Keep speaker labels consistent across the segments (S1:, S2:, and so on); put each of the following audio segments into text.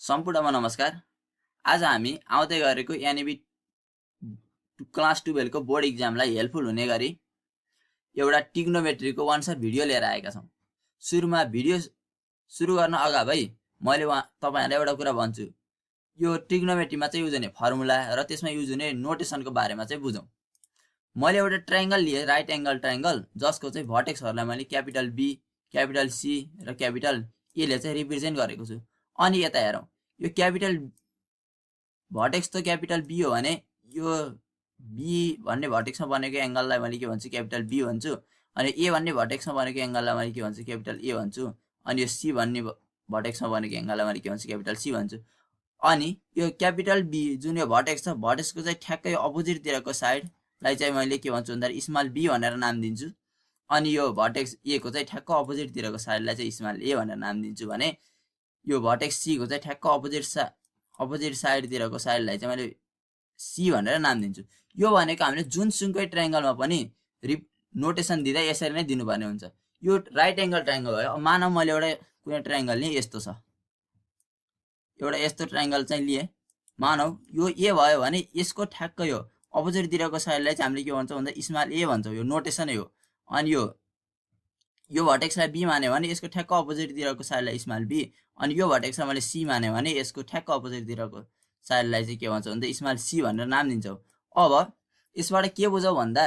S1: सम्पूर्णमा नमस्कार। आज हामी आउँदै गरेको एनईबी क्लास 12 को बोर्ड इक्जामलाई हेल्पफुल हुने गरी एउटा ट्रिग्नोमेट्रीको वान शट भिडियो लिएर आएका छौं। सुरुमा भिडियो सुरु गर्न अगावै मैले तपाईहरुलाई एउटा कुरा भन्छु। यो ट्रिग्नोमेट्रीमा चाहिँ युज हुने फर्मुला र त्यसमा युज हुने नोटेसनको बारेमा चाहिँ बुझौं। मैले एउटा ट्रायंगल लिए, राइट एंगल ट्रायंगल, जसको चाहिँ भर्टेक्सहरुलाई मैले क्यापिटल बी, क्यापिटल सी र क्यापिटल ए ले चाहिँ रिप्रेजेन्ट गरेको छु। अनि यता हेरौं, यो क्यापिटल भर्टेक्स त क्यापिटल बी हो भने यो बी भन्ने भर्टेक्समा बनेको एंगललाई मैले के भन्छु, क्यापिटल बी भन्छु। अनि ए भन्ने भर्टेक्समा बनेको एंगललाई मैले के भन्छु, क्यापिटल ए भन्छु। अनि यो सी भन्ने भर्टेक्समा बनेको एंगललाई मैले के भन्छु, क्यापिटल सी भन्छु। अनि यो क्यापिटल बी जुन यो भर्टेक्स छ, भर्टेक्सको चाहिँ ठ्याक्कै अपोजिट तिरको साइडलाई चाहिँ मैले के भन्छु भन्दा स्मल बी भनेर नाम दिन्छु। अनि यो भर्टेक्स ए को चाहिँ ठ्याक्क अपोजिट तिरको साइडलाई चाहिँ स्मल ए भनेर नाम दिन्छु भने यो भर्टेक्स सी को चाहिँ ठ्याक्क अपोजिट साइड तिरको साइडलाई चाहिँ मैले सी भनेर नाम दिन्छु। यो भनेको हामीले जुनसुकै ट्रायंगलमा पनि नोटेसन दिँदा यसरी नै दिनुपर्ने हुन्छ। यो राइट एंगल ट्रायंगल भयो। अब मानौ मैले एउटा कुनै ट्रायंगल लिए, यस्तो छ एउटा यस्तो ट्रायंगल चाहिँ लिए। मानौ यो ए भयो भने यसको ठ्याक्क यो अपोजिट तिरको साइडलाई चाहिँ हामीले के भन्छौं भन्दा स्मल ए भन्छौं। यो नोटेसनै हो। अनि यो भर्टेक्सलाई बी माने भने यसको ठ्याक्क अपोजिट तिरको साइडलाई स्मल बी। अनि यो भर्टेक्सलाई मैले सी माने भने यसको ठ्याक्क अपोजिट तिरको साइडलाई चाहिँ के भन्छौं भन्दा स्मल सी भनेर नाम दिन्छौं। अब यसबाट के बुझौं भन्दा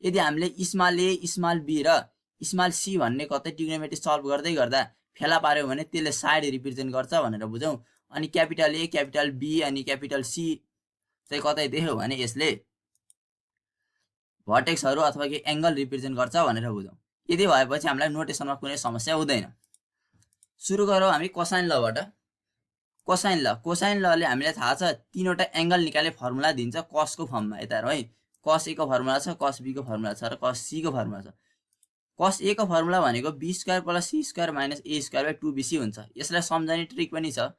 S1: यदि हामीले स्मल ए, स्मल बी र स्मल सी भन्ने कतै ट्रिग्नोमेट्री सल्भ गर्दै गर्दा फेला पार्यो भने त्यसले साइड रिप्रेजेन्ट गर्छ भनेर बुझौं। अनि क्यापिटल ए, क्यापिटल बी अनि क्यापिटल सी चाहिँ कतै देख्यो भने यसले भर्टेक्सहरु अथवा के एंगल रिप्रेजेन्ट गर्छ भनेर बुझौं। यदि भएपछि हामीलाई नोटेसनमा कुनै समस्या हुँदैन। सुरु गरौँ हामी कोसाइन लबाट। कोसाइन लले हामीलाई थाहा छ तीनवटा एंगल निकाल्ने फर्मुला दिन्छ कस को फर्ममा। यता हेरौँ है, कस ए को फर्मुला छ, कस बी को फर्मुला छ र कस सी को फर्मुला छ। कस ए को फर्मुला भनेको b square plus c square minus a square by 2bc हुन्छ। यसलाई सम्झने ट्रिक पनि छ।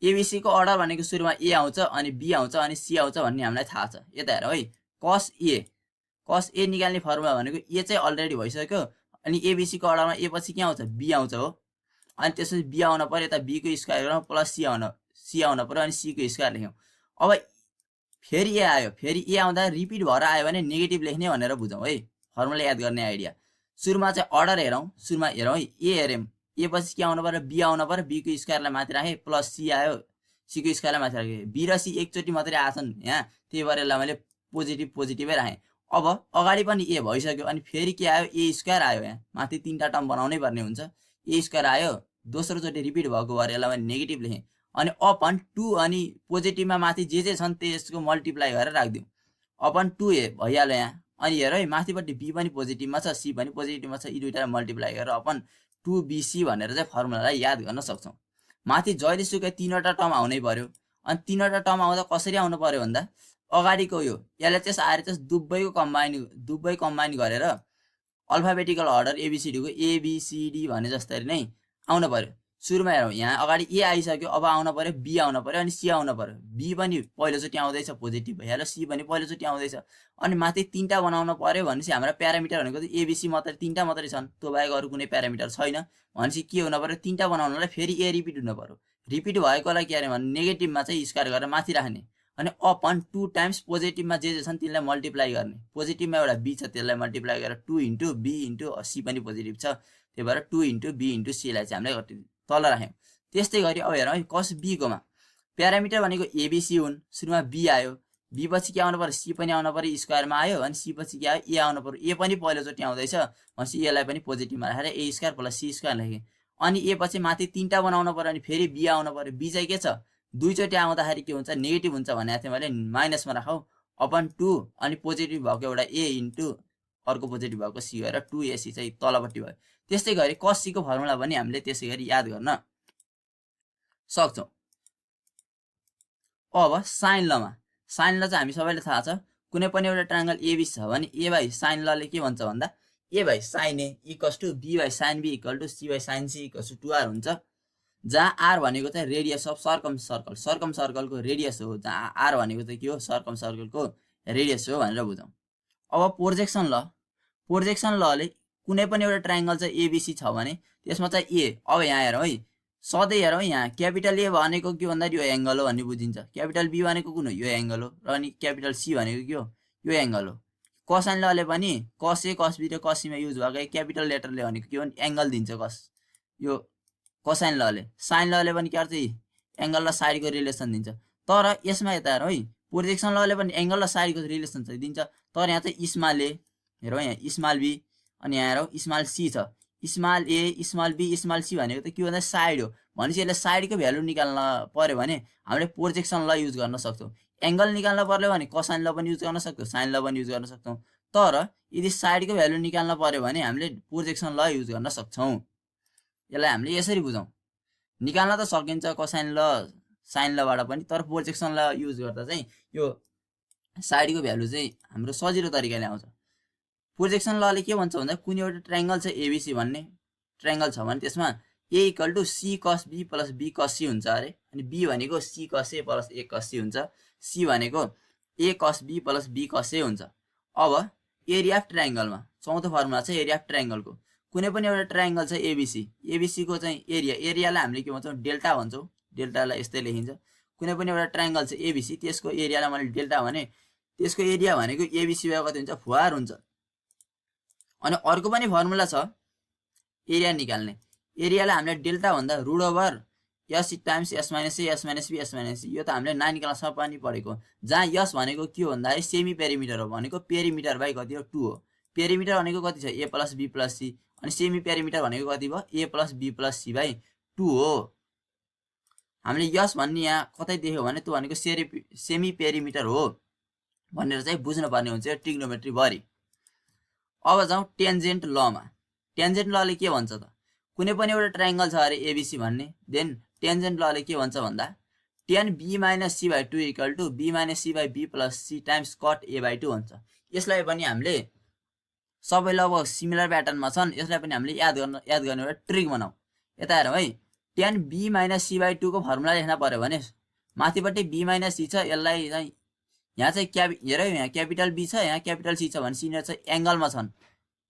S1: abc को अर्डर भनेको सुरुमा a आउँछ अनि b आउँछ अनि c आउँछ भन्ने हामीलाई थाहा छ। यता हेरौँ है, कस ए निकाल्ने फर्मुला भनेको a चाहिँ अलरेडी भइसक्यो। अनि abc को अर्डरमा a पछि के आउँछ, b आउँछ हो। अनि त्यसपछि b आउन पर्यो, यता b को स्क्वायर गरौँ प्लस c आउन पर्यो अनि c को स्क्वायर लेख्यौं। अब फेरि a आयो, फेरि a आउँदा रिपिट भएर आयो भने नेगेटिभ लेख्ने भनेर बुझौं है। फर्मुला याद गर्ने आइडिया। सुरुमा चाहिँ अर्डर हेरौँ, सुरुमा हेरौँ है, a हेर्यौं, a पछि के आउन पर्यो, b आउन पर्यो, b को स्क्वायरलाई माथि राखे प्लस c आयो, c को स्क्वायरलाई माथि राखे। b र c एकचोटी मात्रै आछन् यहाँ, त्यही भएर यसलाई मैले पोजिटिभै राखे। अब अगाडि पनि a भइसक्यो अनि फेरि के आयो, a स्क्वायर आयो। यहाँ माथि तीनटा टर्म बनाउनै पर्ने हुन्छ। a स्क्वायर आयो, दोस्रो चोटी रिपिट भएको भएर यसलाई मैले नेगेटिभ लेखेँ। अनि अपन 2 अनि पोजिटिभमा माथि जे छन् त्यसको मल्टिप्लाई गरेर राख्दियौ। अपन 2a भइहाल्यो यहाँ। अनि हेर है, माथिपट्टि b पनि पोजिटिभमा छ, c पनि पोजिटिभमा छ। यी दुईटालाई मल्टिप्लाई गरेर अपन 2bc भनेर चाहिँ फर्मुलालाई याद गर्न सक्छौं। माथि जहिलेसुकै तीनवटा टर्म आउनै पर्यो। अनि तीनवटा टर्म आउँदा कसरी आउनु पर्यो भन्दा अगाडिको यो एलएचएस आरएचएस दुवैको कम्बाइन गरेर अल्फाबेटिकल अर्डर एबीसीडी को एबीसीडी भने जस्तै नै आउनु पर्यो। सुरुमा हेरौँ, यहाँ अगाडि ए आइसक्यो, अब आउन पर्यो बी आउन पर्यो अनि सी आउन पर्यो। बी पनि पहिलोचोटि आउँदैछ, पोजिटिभ भइहाल्यो, सी पनि पहिलोचोटि आउँदैछ। अनि माथि तीनटा बनाउन पर्यो भनेपछि हाम्रो प्यारामिटर भनेको त एबीसी मात्रै, तीनटा मात्रै छन्, त्यो बाहेक अरु कुनै प्यारामिटर छैन। भनेपछि के हुन पर्यो, तीनटा बनाउनलाई फेरि ए रिपिट हुन पर्यो। रिपिट भएकोलाई के अरे भने नेगेटिभमा चाहिँ स्क्वायर गरेर माथि राख्ने। अनि अपन 2 टाइम्स पोजिटिभमा जे छन् तिनलाई मल्टिप्लाई गर्ने। पोजिटिभमा एउटा b छ, त्यसलाई मल्टिप्लाई गरेर 2 इन्टु b इन्टु c पनि पोजिटिभ छ, त्यही भएर 2 इन्टु b इन्टु c लाई चाहिँ हामीले तल राख्यौं। त्यस्तै गरी अब हेरौँ है, कस b कोमा प्यारामिटर भनेको एबीसी हुन्। सुरुमा b आयो, b पछि के आउन पर्यो, c पनि आउन पर्यो, स्क्वायरमा आयो। अनि c पछि के आयो, a आउन पर्यो, a पनि पहिलोचोटि आउँदैछ भनेपछि a लाई पनि पोजिटिभमा राखेर a square plus c square लेखे। अनि a पछि माथि तीनटा बनाउन पर्यो अनि फेरि b आउन पर्यो। b चाहिँ के छ, दुईचोटि आउँदाखेरि के हुन्छ, नेगेटिभ हुन्छ भनेको थिएँ मैले, माइनसमा राखौ अपन 2 अनि पोजिटिभ भएको एउटा a इन्टु अर्को पोजिटिभ भएको c गरेर 2ac चाहिँ तलपट्टि भयो। त्यस्तै गरी cos c को फर्मुला पनि हामीले त्यसै गरी याद गर्न सक्छौं। अब साइन लमा, साइन ल चाहिँ हामी सबैले थाहा छ, कुनै पनि एउटा ट्रायंगल एबीसी छ भने a बाइ साइन लले के भन्छ भन्दा a by sine a equals to b by sine b equal to c by sine c equals to 2r हुन्छ। जहाँ r भनेको चाहिँ रेडियस अफ सर्कम सर्कलको रेडियस हो, जहाँ r भनेको चाहिँ के हो, सर्कम सर्कलको रेडियस हो भनेर बुझौं। अब प्रोजेक्सन लले कुनै पनि एउटा ट्रायंगल चाहिँ एबीसी छ भने त्यसमा चाहिँ a, अब यहाँ हेरौँ है, सधैँ हेरौँ यहाँ क्यापिटल ए भनेको के भन्दाखेरि यो एङ्गल हो भन्ने बुझिन्छ, क्यापिटल बी भनेको कुन हो यो एङ्गल हो, र अनि क्यापिटल सी भनेको के हो यो एङ्गल हो। कोसाइन लले पनि कस ए कस बी र कस सीमा युज भएको क्यापिटल लेटरले भनेको के हो भने एङ्गल दिन्छ कस, यो कोसाइन लले। साइन लले पनि के गर्छ एङ्गल र साइडको रिलेसन दिन्छ। तर यसमा यता हेरौँ है प्रोजेक्सन लले पनि एङ्गल र साइडको रिलेसन चाहिँ दिन्छ। तर यहाँ चाहिँ स्मल ए हेरौँ यहाँ स्मल बी अनि यहाँ हेरौँ स्मल सी छ। Small A small B small C भनेको त के भन्दा साइड हो। भनेपछि यसले साइडको भ्यालु निकाल्न पर्यो भने हामीले प्रोजेक्सन ल युज गर्न सक्छौँ। एङ्गल निकाल्न पर्यो भने कोसाइन ल पनि युज गर्न सक्छौँ, साइन ल पनि युज गर्न सक्छौँ। तर यदि साइडको भ्यालु निकाल्न पर्यो भने हामीले प्रोजेक्सन ल युज गर्न सक्छौँ। यसलाई हामीले यसरी बुझौँ, निकाल्न त सकिन्छ कोसाइन ल साइन लबाट पनि, तर प्रोजेक्सन ल युज गर्दा चाहिँ यो साइडको भ्यालु चाहिँ हाम्रो सजिलो तरिकाले आउँछ। प्रोजेक्सन लले के भन्छ भन्दा कुनै एउटा ट्रायङ्गल छ एबिसी भन्ने ट्रायङ्गल छ भने त्यसमा ए equal to see cos B plus be कस सी हुन्छ अरे, अनि बी भनेको सी कस ए प्लस ए कस सी हुन्छ, सी भनेको ए कस बी प्लस बी कस ए हुन्छ। अब एरिया अफ ट्रायङ्गलमा चौथो फर्मुला छ एरिया अफ ट्रायङ्गलको। कुनै पनि एउटा ट्रायङ्गल छ एबिसी, एबिसीको चाहिँ एरियालाई हामीले के भन्छौँ डेल्टा भन्छौँ, डेल्टालाई यस्तै लेखिन्छ। कुनै पनि एउटा ट्रायङ्गल छ एबिसी त्यसको एरियालाई मैले डेल्टा भने त्यसको एरिया भनेको एबिसी भएको कति हुन्छ 4 हुन्छ। अनि अर्को पनि फर्मुला छ एरिया निकाल्ने, एरियालाई हामीले डेल्टा भन्दा root over S times S minus A S minus B S minus C. यो त हामीले 9 क्लासमा पनि पढेको, जहाँ यस भनेको के हो भन्दाखेरि सेमी पेरिमिटर हो, भनेको पेरिमिटर बाई कति हो 2 हो। पेरिमिटर भनेको कति छ A plus B plus C, अनि सेमी पेरिमिटर भनेको कति भयो A plus B plus C by 2 हो। हामीले यस भन्ने यहाँ कतै देख्यो भने त्यो भनेको सेमी पेरिमिटर हो भनेर चाहिँ बुझ्नुपर्ने हुन्छ ट्रिग्नोमेट्री भरि। अब जाउँ टेन्जेन्ट लमा। टेन्जेन्ट लले के भन्छ त, कुनै पनि एउटा ट्रायङ्गल छ अरे एबिसी भन्ने, देन टेन्जेन्ट लले के भन्छ भन्दा tan B minus C by 2 equal to B minus C by B plus C times cot A by 2 भन्छ। यसलाई पनि हामीले सबै लगभग सिमिलर प्याटर्नमा छन्, यसलाई पनि हामीले याद गर्ने एउटा ट्रिक बनाऊ। यता हेरौँ है, tan B minus C by 2 को फर्मुला लेख्न पर्यो भने माथिपट्टि बी माइनस सी छ, यसलाई चाहिँ यहाँ चाहिँ हेरौँ यहाँ क्यापिटल बी छ यहाँ क्यापिटल सी छ भनेपछि यिनीहरू चाहिँ एङ्गलमा छन्।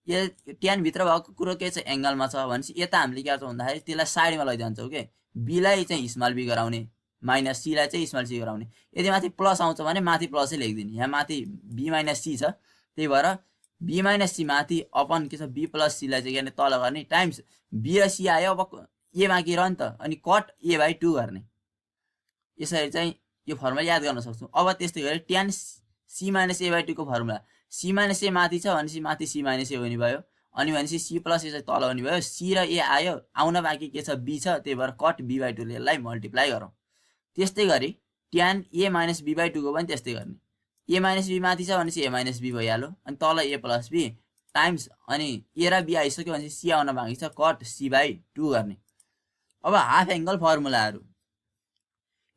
S1: यो टेनभित्र भएको कुरो के चाहिँ एङ्गलमा छ भनेपछि यता हामीले के गर्छौँ भन्दाखेरि त्यसलाई साइडमा लैजान्छौँ के, बीलाई चाहिँ स्मल बी गराउने माइनस सीलाई चाहिँ स्मल सी गराउने। यदि माथि प्लस आउँछ भने माथि प्लसै लेखिदिने, यहाँ माथि बी माइनस सी छ त्यही भएर बी माइनस सी माथि अपन के छ बी प्लस सीलाई चाहिँ गर्ने तल गर्ने टाइम्स बी र सी आयो, अब ए बाँकी रह्यो नि त, अनि कट ए बाई 2 गर्ने। यसरी चाहिँ यो फर्मुला याद गर्न सक्छौँ। अब त्यस्तै गरी tan C minus A by 2 को फर्मुला सी माइनस ए माथि छ भनेपछि माथि सी माइनस ए हुने भयो, अनि भनेपछि सी प्लस ए चाहिँ तल हुने भयो, सी र ए आयो आउन बाँकी के छ बी छ, त्यही भएर कट बी बाई 2 ले यसलाई मल्टिप्लाई गरौँ। त्यस्तै गरी tan A minus B by 2 को पनि त्यस्तै गर्ने, ए माइनस बी माथि छ भनेपछि ए माइनस बी भइहाल्यो, अनि तल ए प्लस बी टाइम्स अनि ए र बी आइसक्यो भनेपछि सी आउन बाँकी छ कट सी बाई 2 गर्ने। अब हाफ एङ्गल फर्मुलाहरू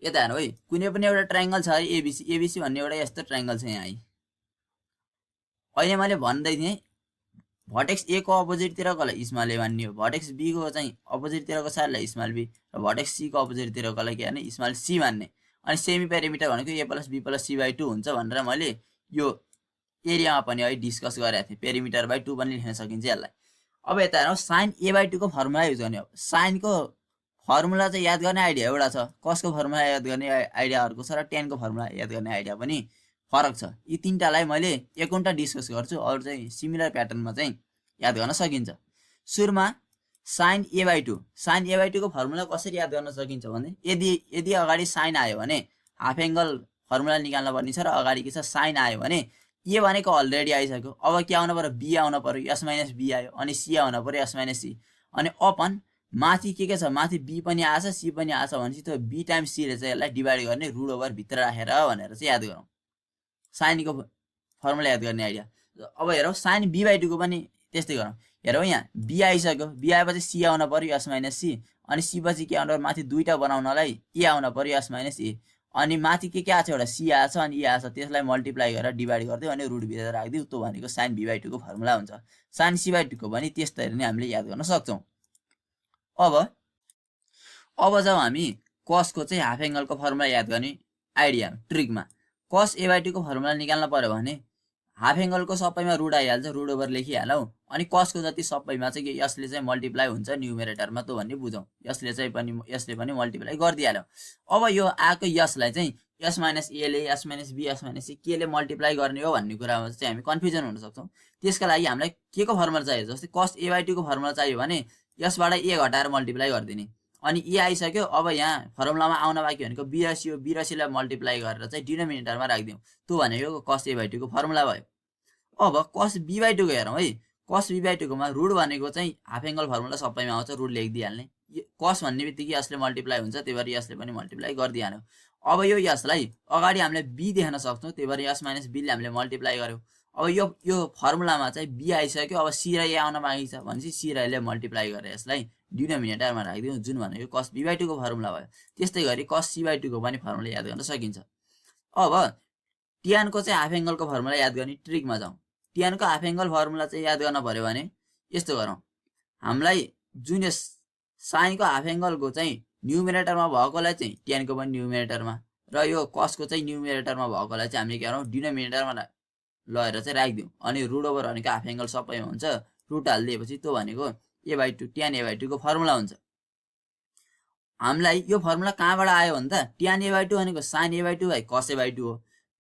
S1: यता हेरौँ है, कुनै पनि एउटा ट्रायङ्गल छ अरे एबिसी, एबिसी भन्ने एउटा यस्तो ट्रायङ्गल छ यहाँ। अहिले मैले भन्दै थिएँ भर्टेक्स ए को अपोजिटतिर कसलाई स्मल ए मान्ने हो, भर्टेक्स बी को चाहिँ अपोजिटतिरको साइडलाई स्मल बी, र भर्टेक्स सी को अपोजिटतिर कसलाई के गर्ने स्मल सी मान्ने। अनि सेमी पेरिमिटर भनेको ए plus B plus C by 2 हुन्छ भनेर मैले यो एरियामा पनि है डिस्कस गरेको थिएँ, पेरिमिटर बाई 2 पनि लेख्न सकिन्छ यसलाई। अब यता हेरौँ साइन ए बाई 2 को फर्मुला युज गर्ने हो। साइनको फर्मुला चाहिँ याद गर्ने आइडिया एउटा छ, कसको फर्मुला याद गर्ने आइडिया अर्को छ, र टेनको फर्मुला याद गर्ने आइडिया पनि फरक छ। यी तीनटालाई मैले एक घन्टा डिस्कस गर्छु, अरू चाहिँ सिमिलर प्याटर्नमा चाहिँ याद गर्न सकिन्छ। सुरुमा sine A by 2, sine A by 2 को फर्मुला कसरी याद गर्न सकिन्छ भने यदि अगाडि साइन आयो भने हाफ एङ्गल फर्मुला निकाल्न पर्ने छ, र अगाडि के छ साइन आयो भने ए भनेको अलरेडी आइसक्यो, अब के आउनु पर्यो बी आउनु पर्यो, एस माइनस बी आयो, अनि सी आउनु पर्यो एस माइनस सी, अनि अपन माथि के छ माथि बी पनि आएछ सी पनि आएछ भनेपछि त्यो बी टाइम्स सी ले चाहिँ यसलाई डिभाइड गर्ने रुट ओभर भित्र राखेर भनेर चाहिँ याद गरौँ साइनको फर्मुला याद गर्ने आइडिया। अब हेरौँ साइन बी बाई 2 को पनि त्यस्तै गरौँ। हेरौँ यहाँ बी आइसक्यो, बी आएपछि सी आउन पर्यो एस माइनस सी, अनि सी पछि के आउनु पर्यो माथि दुईवटा बनाउनलाई ए आउन पर्यो एस माइनस ए, अनि माथि के आछ एउटा सी आछ अनि ए आछ, त्यसलाई मल्टिप्लाई गरेर डिभाइड गरिदियो अनि रुट भित्र राखिदियो, त्यो भनेको साइन बी बाई 2 को फर्मुला हुन्छ। साइन सी बाई 2 को पनि त्यस्तै नै हामीले याद गर्न सक्छौँ। अब जाउँ हामी कसको चाहिँ हाफ एङ्गलको फर्मुला याद गर्ने आइडिया ट्रिकमा। कस ए बाई 2 को फर्मुला निकाल्न पर्यो भने हाफ एङ्गलको सबैमा रुट आइहाल्छ, रुट ओभर लेखिहालौँ। अनि कसको जति सबैमा चाहिँ यसले चाहिँ मल्टिप्लाई हुन्छ न्युमेरेटरमा त भन्ने बुझौँ। यसले पनि मल्टिप्लाई गरिदिइहाल्यो। अब यो आएको यसलाई चाहिँ एस माइनस एले S minus B S minus C केले मल्टिप्लाई गर्ने हो भन्ने कुरामा चाहिँ हामी कन्फ्युजन हुन सक्छौँ। त्यसका लागि हामीलाई के को फर्मुला चाहियो, जस्तै कस ए/2 को फर्मुला चाहियो भने यसबाट ए घटाएर मल्टिप्लाई गरिदिने। अनि ए आइसक्यो, अब यहाँ फर्मुलामा आउन बाँकी भनेको 82 हो। 82लाई मल्टिप्लाई गरेर चाहिँ डिनोमिनेटरमा राखिदिउँ। त्यो भनेको कस ए/2 को फर्मुला भयो। अब कस बी/2 को हेरौँ है। कस बी/2 कोमा रुट भनेको चाहिँ हाफ एङ्गल फर्मुला सबैमा आउँछ, रुट लेखिदिइहाल्ने। कस भन्ने बित्तिकै यसले मल्टिप्लाई हुन्छ, त्यही भएर यसले पनि मल्टिप्लाई गरिदिइहाल्यो। अब यो यसलाई अगाडि हामीले बी देख्न सक्छौँ, त्यही भएर एस माइनस बीले हामीले मल्टिप्लाई गर्यौँ। अब यो फर्मुलामा चाहिँ बी आइसक्यो, अब सी र ए आउन बाँकी छ भनेपछि सी र एले मल्टिप्लाई गरेर यसलाई डिनोमिनेटरमा राखिदिउँ, जुन भनेको कस बी/2 को फर्मुला भयो। त्यस्तै गरी कस सी/2 को पनि फर्मुला याद गर्न सकिन्छ। अब ट्यानको चाहिँ हाफ एङ्गलको फर्मुला याद गर्ने ट्रिकमा जाउँ। ट्यानको हाफ एङ्गल फर्मुला चाहिँ याद गर्न पर्यो भने यस्तो गरौँ। हामीलाई जुन यस साइनको हाफ एङ्गलको चाहिँ न्युमिनेटरमा भएकोलाई चाहिँ ट्यानको पनि न्युमिनेटरमा, र यो कसको चाहिँ न्युमिनेटरमा भएकोलाई चाहिँ हामीले के गरौँ, डिनोमिनेटरमा लगेर चाहिँ राखिदिउँ। अनि रुट ओभर भनेको हाफ एङ्गल सबैमा हुन्छ, रुट हालिदिएपछि त्यो भनेको ए/2 ट्यान ए/2 को फर्मुला हुन्छ। हामीलाई यो फर्मुला कहाँबाट आयो भन्दा ट्यान ए/2 भनेको साइन ए/2 बाई कस ए/2 हो।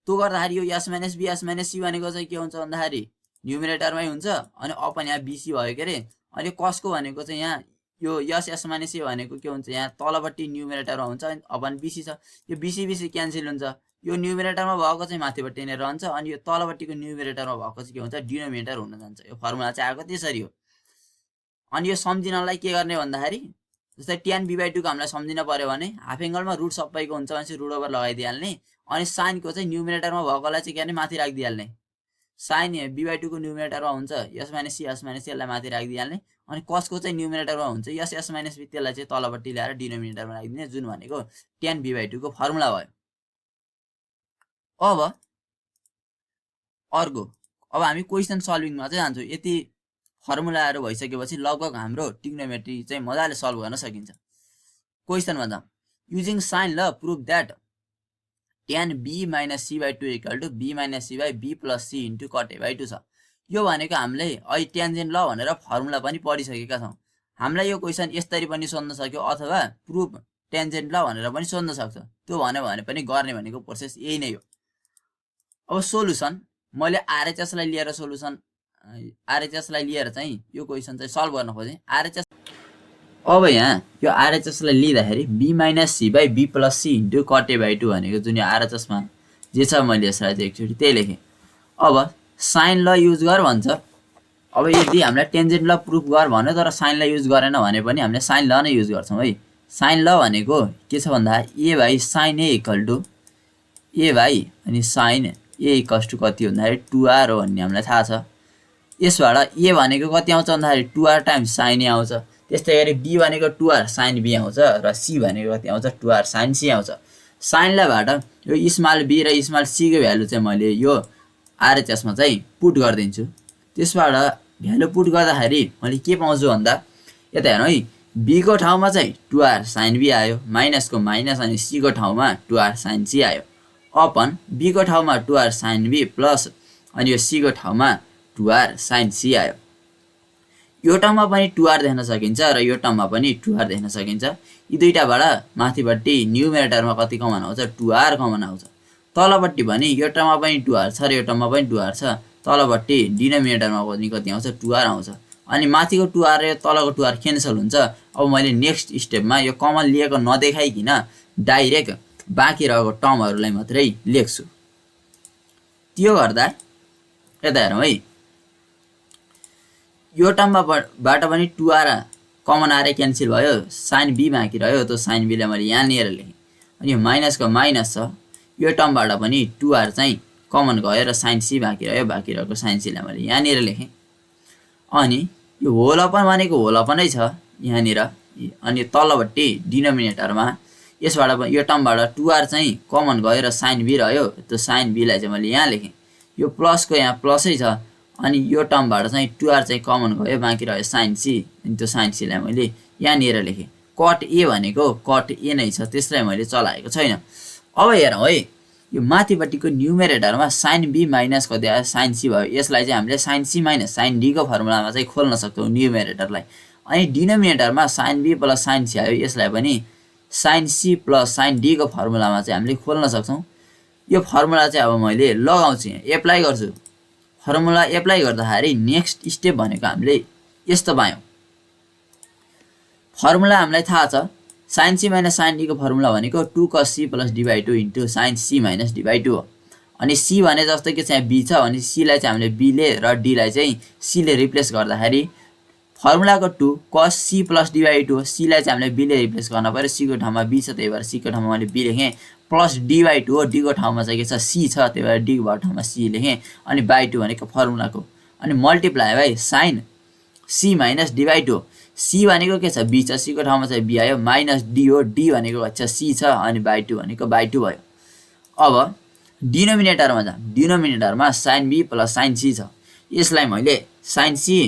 S1: त्यो गर्दाखेरि यो S minus B S minus C भनेको चाहिँ के हुन्छ भन्दाखेरि न्युमिनेटरमै हुन्छ। अनि अपन यहाँ बीसी भयो के अरे। अनि कसको भनेको चाहिँ यहाँ यो एस माइनस सी भनेको के हुन्छ, यहाँ तलपट्टि न्युमिनेटरमा हुन्छ, अनि अपन बीसी छ। यो बीसी क्यान्सल हुन्छ। यो न्युमिनेटरमा भएको चाहिँ माथिपट्टि नै रहन्छ, अनि यो तलपट्टिको न्युमिनेटरमा भएको चाहिँ के हुन्छ, डिनोमिनेटर हुन जान्छ। यो फर्मुला चाहिँ आएको त्यसरी हो। अनि यो सम्झिनलाई के गर्ने भन्दाखेरि जस्तै ट्यान बी/2 को हामीलाई सम्झिन पर्यो भने हाफ एङ्गलमा रुट सबैको हुन्छ भनेपछि रुट ओभर लगाइदिइहाल्ने। अनि साइनको चाहिँ न्युमिनेटरमा भएकोलाई चाहिँ के गर्ने, माथि राखिदिइहाल्ने। साइन बी/2 को न्युमिनेटरमा हुन्छ एस माइनस सी यसलाई माथि राखिदिइहाल्ने। अनि कसको चाहिँ न्युमिनेटरमा हुन्छ एस माइनस बी, त्यसलाई चाहिँ तलपट्टि ल्याएर डिनोमिनेटरमा राखिदिने, जुन भनेको ट्यान बी/2 को फर्मुला भयो। अब अर्को, अब हामी क्वेसन सल्भिङमा चाहिँ जान्छौँ। यति फर्मुलाहरू भइसकेपछि लगभग हाम्रो ट्रिग्नोमेट्री चाहिँ मजाले सल्भ गर्न सकिन्छ। क्वेसनमा जाउँ। Using sine law prove that tan B minus सी/2 equal to B minus C by B plus C into cot ए/2 छ। यो भनेको हामीले अहिले ट्यान्जेन्ट ल भनेर फर्मुला पनि पढिसकेका छौँ। हामीलाई यो क्वेसन यसरी पनि सोध्न सक्यो, अथवा प्रुभ ट्यान्जेन्ट ल भनेर पनि सोध्न सक्छ। त्यो भन्यो भने पनि गर्ने भनेको प्रोसेस यही नै हो। अब सोलुसन मैले आरएचएसलाई लिएर चाहिँ यो क्वेसन चाहिँ सल्भ गर्न खोजेँ। आरएचएस अब यहाँ यो आरएचएसलाई लिँदाखेरि B minus C by B plus C into cot ए/2 भनेको जुन यो आरएचएसमा जे छ मैले यसलाई चाहिँ एकचोटि त्यही लेखेँ। अब साइन ल युज गर भन्छ। अब यदि हामीलाई टेन्जेन्ट ल प्रुफ गर भन्यो तर साइनलाई युज गरेन भने पनि हामीले साइन ल नै युज गर्छौँ है। साइन ल भनेको के छ भन्दा A by sine A equal to A by अनि साइन ए इक्वल्स टु कति भन्दाखेरि 2r हो भन्ने हामीलाई थाहा छ। यसबाट ए भनेको कति आउँछ भन्दाखेरि 2r टाइम्स साइन ए आउँछ। त्यस्तै गरी बी भनेको 2r साइन बी आउँछ, र सी भनेको कति आउँछ 2r साइन सी आउँछ। साइनलाईबाट यो स्मल बी र स्मल सी को भ्यालु चाहिँ मैले यो आरएचएसमा चाहिँ पुट गरिदिन्छु। त्यसबाट भ्यालु पुट गर्दाखेरि मैले के पाउँछु भन्दा यता हेर्नु है, बी को ठाउँमा चाहिँ 2r साइन बी आयो, माइनसको माइनस, अनि सी को ठाउँमा 2r साइन सी आयो, अपन बी को ठाउँमा 2r साइन बी प्लस अनि यो सी को ठाउँमा 2r साइन सी आयो। यो टर्ममा पनि 2r देख्न सकिन्छ र यो टर्ममा पनि 2r देख्न सकिन्छ। यी दुईटाबाट माथिपट्टि न्युमिनेटरमा कति कमन आउँछ 2r कमन आउँछ। तलपट्टि पनि यो टर्ममा पनि 2r छ र यो टर्ममा पनि 2r छ, तलपट्टि डिनोमिनेटरमा पनि कति आउँछ 2r आउँछ। अनि माथिको 2r र तलको 2r क्यान्सल हुन्छ। अब मैले नेक्स्ट स्टेपमा यो कमन लिएको नदेखाइकन डाइरेक्ट बाँकी रहेको टर्महरूलाई मात्रै लेख्छु। त्यो गर्दा यता हेरौँ है, यो टर्मबाट पनि 2r कमन आएर क्यान्सल भयो, साइन बी बाँकी रह्यो, त्यो साइन बीलाई मैले यहाँनिर लेखेँ। अनि यो माइनसको माइनस छ, यो टर्मबाट पनि 2r चाहिँ कमन गयो र साइन सी बाँकी रह्यो, बाँकी रहेको साइन सीलाई मैले यहाँनिर लेखेँ। अनि यो होल अपन भनेको होल अपनै छ यहाँनिर, अनि तलपट्टि डिनोमिनेटरमा यसबाट यो टर्मबाट 2r चाहिँ कमन गयो र साइन बी रह्यो, त्यो साइन बीलाई चाहिँ मैले यहाँ लेखेँ। यो प्लसको यहाँ प्लसै छ, अनि यो टर्मबाट चाहिँ 2r चाहिँ कमन गयो, बाँकी रह्यो साइन सी, अनि त्यो साइन सीलाई मैले यहाँनिर लेखेँ। कट ए भनेको कट ए नै छ, त्यसलाई मैले चलाएको छैन। अब हेरौँ है, यो माथिपट्टिको न्युमेरेटरमा sin b माइनस कति आयो sin c भयो यसलाई चाहिँ हामीले sin c minus sin d को फर्मुलामा चाहिँ खोल्न सक्छौं न्युमेरेटरलाई अनि डिनोमिनेटरमा sin b plus sin c आयो यसलाई पनि sin c plus sin d को फर्मुलामा चाहिँ हामीले खोल्न सक्छौं यो फर्मुला चाहिँ अब मैले लगाउँछु एप्लाई गर्छु फर्मुला एप्लाई गर्दाखेरि नेक्स्ट स्टेप भनेको हामीले यस्तो पायौं फर्मुला हामीलाई थाहा छ sin c minus sin d को फर्मुला भनेको 2 cos c plus d by 2 into sin c minus d by 2 हो अनि c भने जस्तो कि चाहिँ b छ अनि c लाई चाहिँ हामीले b ले र d लाई चाहिँ c ले रिप्लेस गर्दाखेरि फर्मुलाको 2 cos c plus d by 2 c लाई चाहिँ हामीले b ले रिप्लेस गर्न पर्यो c को ठाउँमा b छ त्यही भएर c को ठाउँमा मैले b लेखे प्लस d by 2 हो d को ठाउँमा चाहिँ के छ c छ त्यही भएर d को ठाउँमा c लेखे अनि by 2 भनेको फर्मुलाको अनि multiply by sin c minus d by 2 c भनेको के छ b छ c को ठाउँमा चाहिँ b आयो माइनस d हो d भनेको अच्छा c छ अनि by 2 भनेको by 2 भयो अब डिनोमिनेटरमा जाम डिनोमिनेटरमा sin b plus sin c छ यसलाई मैले sin c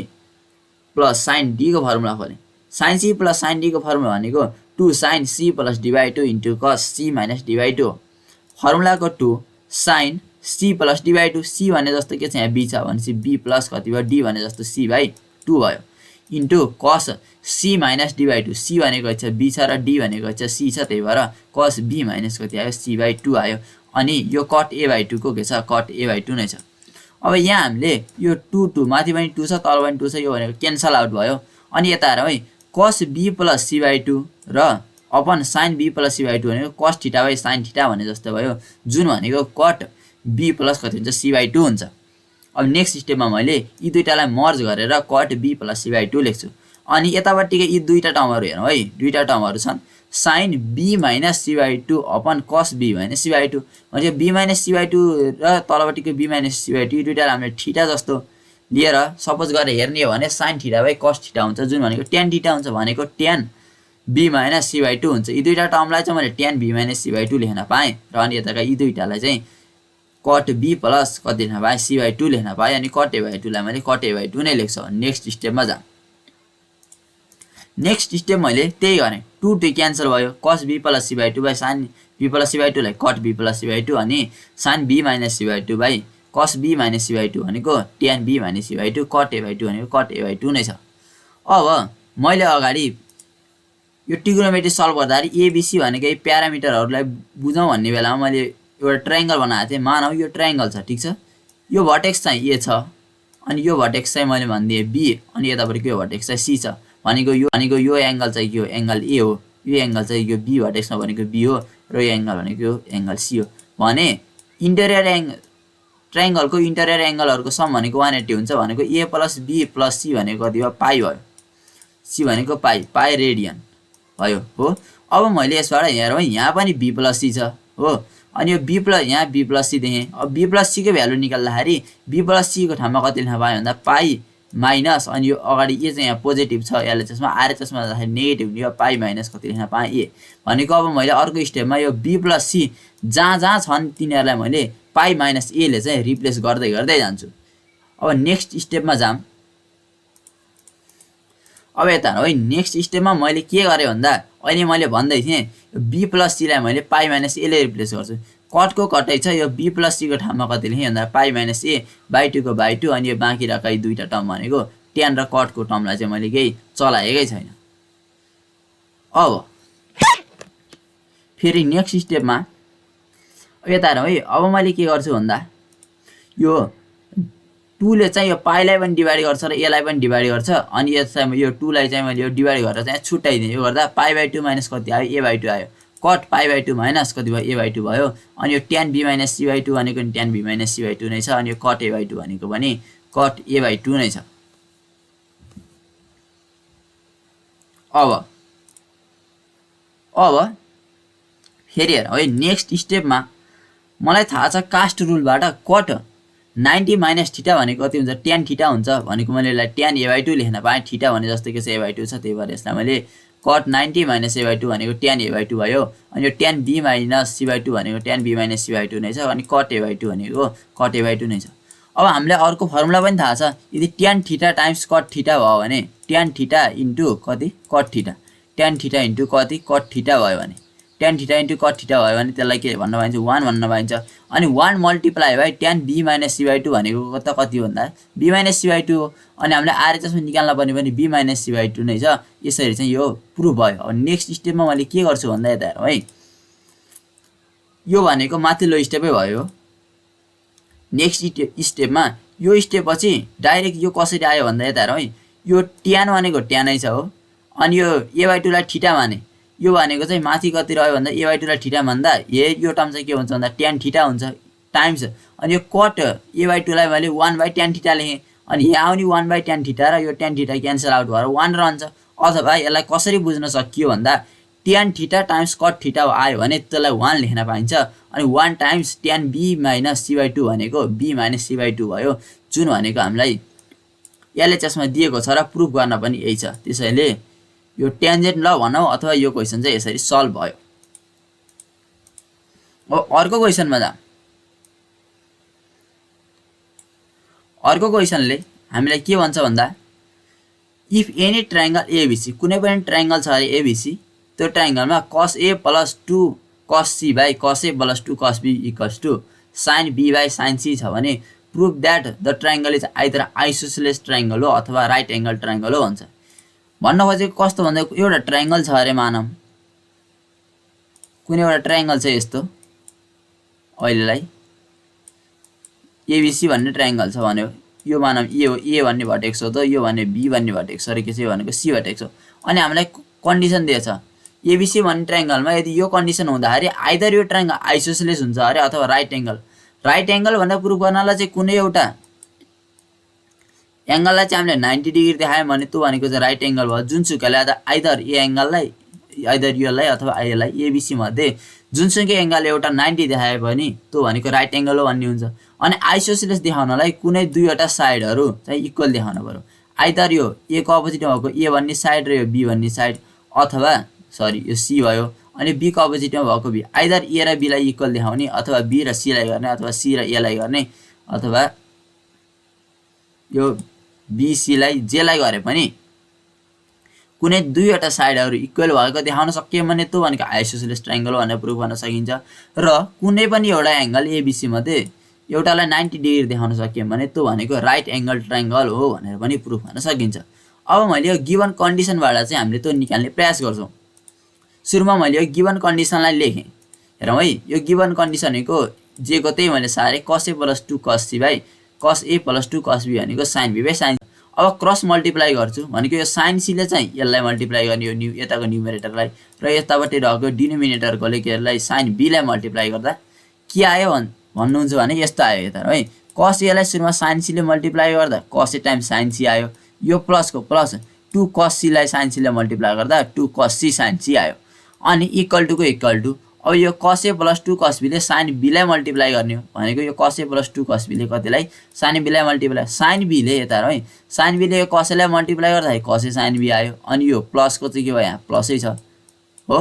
S1: plus sin d को फर्मुला खोले sin c plus sin d को फर्मुला भनेको 2 sin c plus d by 2 into cos c minus d by 2 फर्मुलाको 2 sin c plus d by 2 c भने जस्तो के छ यहाँ b छ भनेपछि b प्लस कति भयो d भने जस्तो c by 2 भयो into cos c minus d by 2 c भनेको छ b छ र d भनेको छ c छ त्यही भएर cos b minus कति आयो c by 2 आयो अनि यो cot a by 2 को के छ cot a by 2 नै छ अब यहाँ हामीले यो 2 2 माथि पनि 2 छ तल पनि 2 छ यो भनेको क्यान्सल आउट भयो अनि यता हेरौँ है cos b plus c by 2 र upon sin b plus c by 2 भनेको cos theta by sin theta भने जस्तो भयो जुन भनेको cot b plus कति हुन्छ c by 2 हुन्छ अब नेक्स्ट स्टेपमा मैले यी दुईटालाई मर्ज गरेर cot b plus c by 2 लेख्छु अनि यतापट्टिको यी दुईटा टर्महरु हेरौँ है दुईटा टर्महरु छन् sin b minus c by 2 upon cos b minus c by 2 भनेको b minus c by 2 र तलपट्टिको b minus c by 2 यी दुईटालाई हामीले थीटा जस्तो लिएर सपोज गरेर हेर्ने हो भने sin theta by cos theta हुन्छ जुन भनेको tan थीटा हुन्छ भनेको tan b minus c by 2 हुन्छ यी दुईटा टर्मलाई चाहिँ मैले tan b minus c by 2 लेख्न पाएँ र अनि यताका यी दुईटालाई चाहिँ cot b plus कति लेख्न पाएँ c by 2 लेख्न पाएँ अनि cot a by 2 लाई मैले cot a by 2 नै लेख्छु नेक्स्ट स्टेपमा जाम नेक्स्ट स्टेप मैले त्यही गरेँ 2 2 क्यान्सल भयो cos b plus c by 2 by sin b plus c by 2 लाई cot b plus c by 2 अनि sin b minus c by 2 by cos b minus c by 2 भनेको tan b minus c by 2 cot a by 2 भनेको cot a by 2 नै छ अब मैले अगाडि यो ट्रिगोनोमेट्री सल्भ गर्दाखेरि abc भनेको प्यारामिटरहरुलाई बुझौं भन्ने बेलामा मैले एउटा ट्रायंगल बनाएको थिएँ मानौ यो ट्रायंगल छ ठीक छ यो भर्टेक्स चाहिँ a छ अनि यो भर्टेक्स चाहिँ मैले भन्दिए b अनि यतापट्टिको यो भर्टेक्स चाहिँ c छ भनेको यो एंगल चाहिँ यो एंगल a हो यो एंगल चाहिँ यो b भर्टेक्समा भनेको b हो र यो एंगल भनेको यो एंगल c हो भने इन्टेरियर ट्रायंगलको इन्टेरियर एंगलहरुको सम भनेको 180 हुन्छ भनेको a plus b plus c भनेको कति हो पाई भयो c भनेको पाई रेडियन भयो हो अब मैले यसबाट हेरौँ यहाँ पनि b plus c छ हो अनि यो b plus यहाँ b plus c देखेँ अब b plus c को भ्यालु निकाल्दाखेरि b plus c को ठाउँमा कति लेख्न पाए भन्दा पाई माइनस अनि यो अगाडि ए चाहिँ यहाँ पोजिटिभ छ एलएचएस मा आरएचएस मा जाँदाखेरि नेगेटिभ यो पाई माइनस कति लेख्न पाए ए भनेको अब मैले अर्को स्टेपमा यो b plus c जहाँ छन् तिनीहरुलाई मैले पाई माइनस ए ले चाहिँ रिप्लेस गर्दै गर्दै जान्छु अब नेक्स्ट स्टेपमा जाम अब यता है नेक्स्ट स्टेपमा मैले के गरे भन्दा अहिले मैले भन्दै थिए b plus c लाई मैले पाई माइनस ए ले रिप्लेस गर्छु कट को कटै छ यो b plus c को ठाउँमा कति लेखे भन्दा पाई माइनस ए by 2 को by 2 अनि यो बाँकी रहेका यी दुईटा टर्म भनेको tan र कट को टर्मलाई चाहिँ मैले केही चलाएकै छैन अब फेरि नेक्स्ट स्टेपमा यता हेरौँ है अब मैले के गर्छु भन्दा यो 2 ले चाहिँ यो पाई लाई पनि डिवाइड गर्छ र ए लाई पनि डिवाइड गर्छ अनि यसलाई यो 2 लाई चाहिँ मैले यो डिवाइड गरेर चाहिँ छुट्याइदिएँ यो गर्दा पाई by 2 माइनस कति आयो a by 2 आयो cot पाई by 2 माइनस कति भयो a by 2 भयो अनि यो tan b minus c by 2 भनेको नि tan b minus c by 2 नै छ अनि यो cot a by 2 भनेको पनि cot a by 2 नै छ अब फेरि हेरौँ है नेक्स्ट स्टेपमा मलाई थाहा छ कास्ट रुलबाट cot 90 माइनस थीटा भनेको कति हुन्छ tan थीटा हुन्छ भनेको मैले यसलाई tan a by 2 लेख्न पाएँ थीटा भने जस्तो के छ a by 2 छ त्यही भएर यसलाई मैले cot 90 minus a by 2 भनेको tan a by 2 भयो अनि यो tan b minus c by 2 भनेको tan b minus c by 2 नै छ अनि cot a by 2 भनेको cot a by 2 नै छ अब हामीलाई अर्को फर्मुला पनि थाहा छ यदि tan theta times cot theta भयो भने tan थीटा इन्टु कति cot theta tan theta into कति cot थीटा भयो भने tan theta into cot theta भयो भने त्यसलाई के भन्न पाइन्छ 1 भन्न पाइन्छ अनि 1 multiply by tan b - c/2 भनेको त कति भन्दा b - c/2 हो अनि हामीले RHS मा निकाल्न पर्ने पनि b - c/2 नै छ यसरी चाहिँ यो प्रुफ भयो अब नेक्स्ट स्टेपमा मैले के गर्छु भन्दा यता हेरौँ है यो भनेको माथिल्लो स्टेपै भयो नेक्स्ट स्टेपमा यो स्टेप पछि डाइरेक्ट यो कसरी आयो भन्दा यता हेरौँ है यो tan भनेको tan नै छ हो अनि यो a/2 लाई थीटा माने यो भनेको चाहिँ माथि कति रह्यो भन्दा a/2 लाई थीटा भन्दा यो टर्म चाहिँ के हुन्छ भन्दा tan थीटा हुन्छ टाइम्स अनि यो cot a/2 लाई मैले 1/tan थीटा लेखेँ अनि यहाँ आउने 1/tan थीटा र यो tan थीटा क्यान्सल आउट भएर 1 रहन्छ अथवा यसलाई कसरी बुझ्न सकियो भन्दा tan theta times cot theta आयो भने त्यसलाई 1 लेख्न पाइन्छ अनि 1 टाइम्स tan b - c/2 भनेको b - c/2 भयो जुन भनेको हामीलाई LHS मा दिएको छ र प्रुफ गर्न पनि यही छ त्यसैले यो टेन्जेन्ट ल भनौं अथवा यो क्वेशन चाहिँ यसरी सल्भ भयो अब अर्को क्वेशनमा जाम अर्को क्वेशनले हामीलाई के भन्छ भन्दा इफ एनी ट्रायंगल ABC कुनै पनि ट्रायंगल छ अरे ABC त्यो ट्रायंगलमा cos A + 2 cos C / cos A + 2 cos B = sin B / sin C छ भने proof that the triangle is either isosceles triangle हो अथवा राइट एंगल ट्रायंगल हो भन्छ भन्न खोजेको कस्तो भन्दा एउटा ट्रायंगल छ अरे मानम कुनै एउटा ट्रायंगल छ यस्तो अहिलेलाई ABC भन्ने ट्रायंगल छ भन्यो यो मानम A हो A भन्ने भर्टेक्स हो त यो भने B भन्ने भर्टेक्स हो र के चाहिँ भनेको C भर्टेक्स हो अनि हामीलाई कन्डिसन दिएछ ABC भन्ने ट्रायंगलमा यदि यो कन्डिसन हुँदाखेरि आइदर यो ट्रायंगल आइसोसेलेस हुन्छ अरे अथवा राइट एंगल भन्दा प्रुफ गर्नलाई चाहिँ कुनै एउटा एंगललाई चाहिँ हामीले 90 डिग्री देखायौं भने त्यो भनेको चाहिँ राइट एंगल भयो जुनसुकैलाई आइदर ए एंगललाई आइदर योलाई अथवा आईलाई ABC मध्ये जुनसुकै एंगल एउटा 90 देखाए पनि त्यो भनेको राइट एंगल हो भन्ने हुन्छ अनि आइसोसेलेस देखाउनलाई कुनै दुईवटा साइडहरु चाहिँ इक्वल देखाउनु पर्यो आइदर यो A को अपोजिट भएको A भन्ने साइड र यो B भन्ने साइड अथवा सरी यो C भयो अनि B को अपोजिटमा भएको B आइदर A र B लाई इक्वल देखाउने अथवा B र C लाई गर्ने अथवा C र A लाई गर्ने अथवा यो B C लाई J लाई गरे पनि कुनै दुईवटा साइडहरु इक्वल भएको देखाउन सकियो भने त्यो भनेको आइसोसेलेस ट्रायंगल हो भनेर प्रुफ गर्न सकिन्छ र कुनै पनि एउटा एंगल ABC मध्ये एउटालाई 90 डिग्री देखाउन सकियो भने त्यो भनेको राइट एंगल ट्रायंगल हो भनेर पनि प्रुफ गर्न सकिन्छ अब मैले यो गिवन कन्डिसनबाट चाहिँ हामीले त्यो निकाल्ने प्रयास गर्छौं सुरुमा मैले यो गिवन कन्डिसनलाई लेखे हेरौं है यो गिवन कन्डिसनको जे को त्यही मैले सारे cos A + 2 cos C / cos A + 2 cos B भनेको sin B / sin अब क्रस मल्टिप्लाई गर्छु भनेको यो sin C ले चाहिँ यसलाई मल्टिप्लाई गर्ने यो यताको न्युमरेटरलाई र यतापट्टि रहेको डिनोमिनेटरकोले के यसलाई sin B लाई मल्टिप्लाई गर्दा के आयो भन्नुहुन्छ भने यस्तो आयो यता है cos A लाई सुरुमा sin C ले मल्टिप्लाई गर्दा cos A times sin C आयो यो प्लस को प्लस 2 cos C लाई sin C ले मल्टिप्लाई गर्दा 2 cos C sin C आयो अनि इक्वल टु को इक्वल टु अब यो cos A + 2 cos B ले sin B लाई मल्टिप्लाई गर्ने हो भनेको यो cos A + 2 cos B ले कतिलाई sin B लाई मल्टिप्लाई sin B ले यता है sin B ले यो cos A लाई मल्टिप्लाई गर्दा cos A sin B आयो अनि यो प्लस को चाहिँ के भयो यहाँ प्लसै छ हो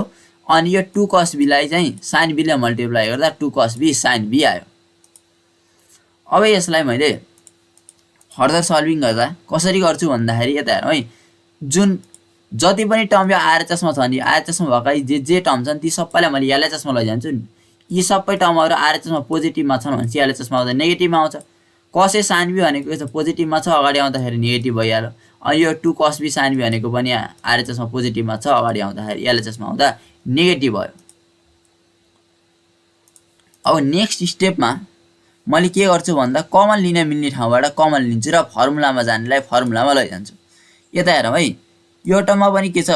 S1: अनि यो 2 cos B लाई चाहिँ sin B ले मल्टिप्लाई गर्दा 2 cos B sin B आयो अब यसलाई मैले फर्दर सल्भिङ गर्दा कसरी गर्छु भन्दाखेरि यता हेरौँ है जुन जति पनि टर्म यो RHS मा छ नि RHS मा भएका जे टर्म छन् ती सबैलाई मैले LHS मा लैजान्छु यी सबै टर्महरु RHS मा पोजिटिभमा छन् भने चाहिँ LHS मा आउँदा नेगेटिभमा आउँछ cos A sin B भनेको चाहिँ पोजिटिभमा छ अगाडि आउँदाखेरि नेगेटिभ भइहाल्यो अनि यो 2 cos B sin B भनेको पनि RHS मा पोजिटिभमा छ अगाडि आउँदाखेरि LHS मा आउँदा नेगेटिभ भयो अब नेक्स्ट स्टेपमा मैले के गर्छु भन्दा कमन लिन मिल्ने ठाउँबाट कमन लिन्छु र फर्मुलामा जानेलाई फर्मुलामा लैजान्छु यता हेरौँ है यो टर्ममा पनि के छ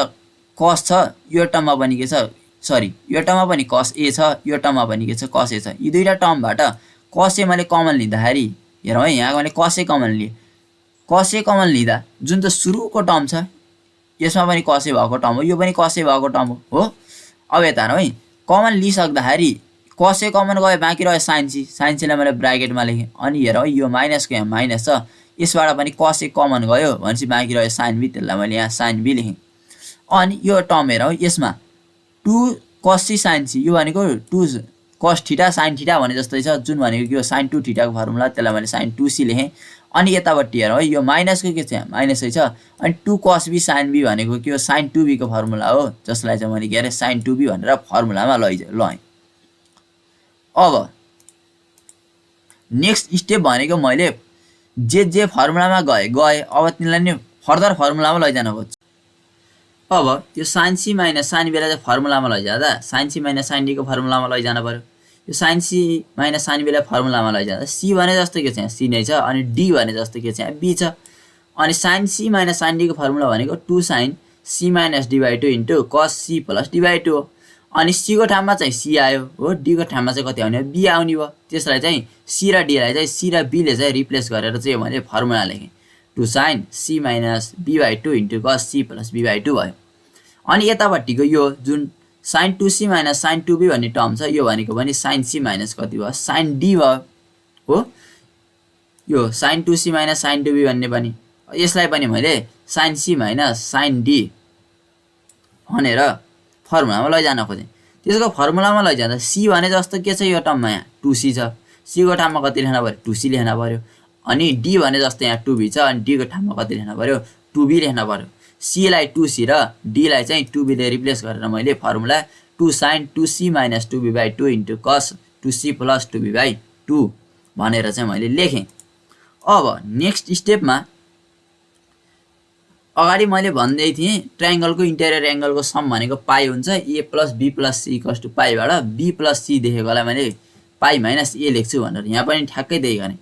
S1: cos छ यो टर्ममा पनि के छ सरी यो टर्ममा पनि cos A छ यो टर्ममा पनि के छ cos A छ यी दुईटा टर्मबाट cos A मैले कमन लिँदाखेरि हेरौँ है यहाँ मैले cos A कमन लिए cos A कमन लिँदा जुन त सुरुको टर्म छ यसमा पनि cos A भएको टर्म हो यो पनि cos A भएको टर्म हो अब यता हेरौँ है कमन लिइसक्दाखेरि cos A कमन गयो बाँकी रह्यो sin C लाई मैले ब्र्याकेटमा लेखेँ अनि हेरौँ यो माइनसको यहाँ माइनस छ यसबाट पनि cos A कमन गयो भनेपछि बाँकी रह्यो sin B त्यसलाई मैले यहाँ sin B लेखेँ अनि यो टर्म हेरौँ यसमा 2 cos C sin C यो भनेको 2 cos थीटा sin थीटा भने जस्तै छ जुन भनेको के हो sin 2 थीटा को फर्मुला त्यसलाई मैले sin 2c लेखेँ अनि यतापट्टि हेरौँ है यो माइनसको के छ माइनसै छ अनि 2 cos b sin b भनेको के हो sin 2b को फर्मुला हो जसलाई चाहिँ मैले के अरे sin 2b भनेर फर्मुलामा लएँ अब नेक्स्ट स्टेप भनेको मैले जे फर्मुलामा गए अब तिनलाई नि फर्दर फर्मुलामा लैजान खोज्छु अब यो sin c - sin b लाई चाहिँ फर्मुलामा लैजाँदा sin c - sin d को फर्मुलामा लैजान पर्यो यो sin c - sin b लाई फर्मुलामा लैजाँदा c भने जस्तो के छ c नै छ अनि d भने जस्तो के छ b छ अनि sin c - sin d को फर्मुला भनेको 2 sin c - d/2 * cos c + d/2 हो अनि c को ठाउँमा चाहिँ c आयो हो d को ठाउँमा चाहिँ कति आउने b आउने भयो त्यसलाई चाहिँ c र d लाई चाहिँ c र b ले चाहिँ रिप्लेस गरेर चाहिँ मैले formula लेखेँ 2 sin c - b/2 * cos c + b/2 भयो अनि यतापट्टिको यो जुन sin 2c - sin 2b भन्ने टर्म छ यो भनेको पनि sin c - कति भयो sin d भयो हो यो sin 2c - sin 2b भन्ने पनि यसलाई पनि मैले sin c - sin d भनेर फर्मुलामा लैजान खोजेँ त्यसको फर्मुलामा लैजाँदा c भने जस्तो के छ यो टर्ममा यहाँ 2c छ c को ठाउँमा कति लेख्न पर्यो 2c लेख्न पर्यो अनि d भने जस्तो यहाँ 2b छ अनि d को ठाउँमा कति लेख्न पर्यो 2b लेख्न पर्यो c लाई 2c र d लाई चाहिँ 2b ले रिप्लेस गरेर मैले formula 2 sin 2c - 2b/2 * cos 2c + 2b/2 भनेर चाहिँ मैले लेखेँ अब नेक्स्ट स्टेपमा अगाडि मैले भन्दै थिएँ ट्रायंगलको इन्टेरियर एंगलको सम भनेको पाई हुन्छ a + b + c = पाई बाट b + c देखेकोलाई मैले पाई - a लेख्छु भनेर यहाँ पनि ठ्याक्कै त्यही गर्ने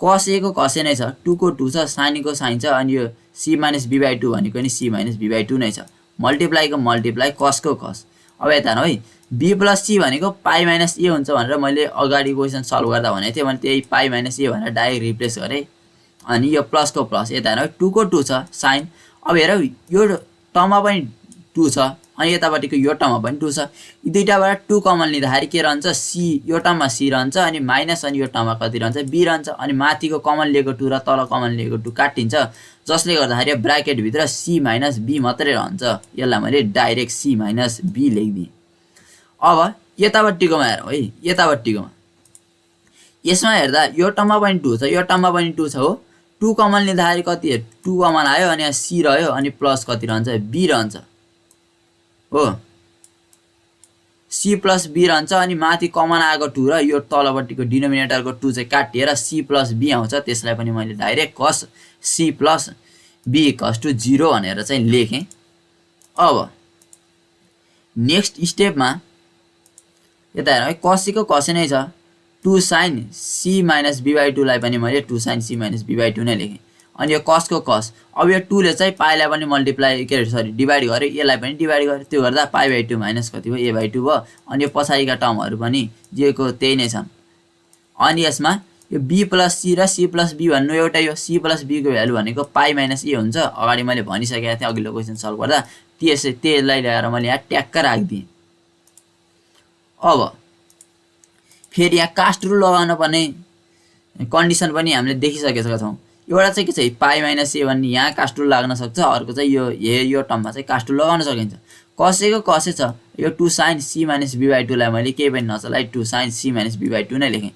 S1: cos a को cos नै छ 2 को 2 छ sin को sin छ अनि यो c - b/2 भनेको नि c - b/2 नै छ मल्टिप्लाई को मल्टिप्लाई cos को cos अब यता है b + c भनेको पाई - a हुन्छ भनेर मैले अगाडि क्वेशन सल्भ गर्दा भनेको थिएँ मैले त्यही पाई - a भनेर डाइरेक्ट रिप्लेस गरेँ अनि यो प्लस को प्लस यता है 2 को 2 छ sin अब हेरौ यो टर्ममा पनि 2 छ अनि यतापट्टिको यो टर्ममा पनि 2 छ यी दुईटाबाट 2 कमन लिँदाखेरि के रहन्छ c यो टर्ममा c रहन्छ अनि माइनस अनि यो टर्ममा कति रहन्छ b रहन्छ अनि माथिको कमन लिएको 2 र तल कमन लिएको 2 काटिन्छ जसले गर्दाखेरि ब्र्याकेट भित्र c - b मात्रै रहन्छ यसलाई मैले डाइरेक्ट c - b लेख्दिएँ अब यतापट्टिकोमा हेरौ है यतापट्टिकोमा यसमा हेर्दा यो टर्ममा पनि 2 छ यो टर्ममा पनि 2 छ हो 2 कमन लिँदाखेरि कति 2 कमन आयो अनि यहाँ c रह्यो अनि प्लस कति रहन्छ b रहन्छ हो c + b रहन्छ अनि माथि कमन आएको 2 र यो तलपट्टिको डिनोमिनेटरको 2 चाहिँ काटिएर c + b आउँछ त्यसलाई पनि मैले डाइरेक्ट cos c + b = 0 भनेर चाहिँ लेखेँ अब नेक्स्ट स्टेपमा यता हेर है cos c को cos नै छ 2 sin c - b/2 लाई पनि मैले 2 sin c - b/2 नै लेखेँ अनि यो cos को cos अब यो 2 ले चाहिँ पाई लाई पनि मल्टिप्लाई के सरी डिभाइड गर्यो यसलाई पनि डिभाइड गर्यो त्यो गर्दा पाई/2 माइनस कति भयो a/2 भयो अनि यो पछाडिका टर्महरु पनि जेको त्यही नै छन् अनि यसमा यो b + c र c + b भन्नु एउटै हो c + b को भ्यालु भनेको पाई - a हुन्छ अगाडि मैले भनिसकेको थिएँ अघिल्लो क्वेशन सल्भ गर्दा त्यसलाई ल्याएर मैले यहाँ ट्याक्क राख्दिएँ अब फेरि यहाँ कास्ट रुल लगाउन पर्ने कन्डिसन पनि हामीले देखिसकेका छौं एउटा चाहिँ के छ पाई - a भन्ने यहाँ कास्ट रुल लाग्न सक्छ अर्को चाहिँ यो टर्ममा चाहिँ कास्ट रुल लगाउन सकिन्छ cos a को cos छ यो 2 sin c - b/2 लाई मैले केही पनि नचलाई 2 sin c - b/2 नै लेखेँ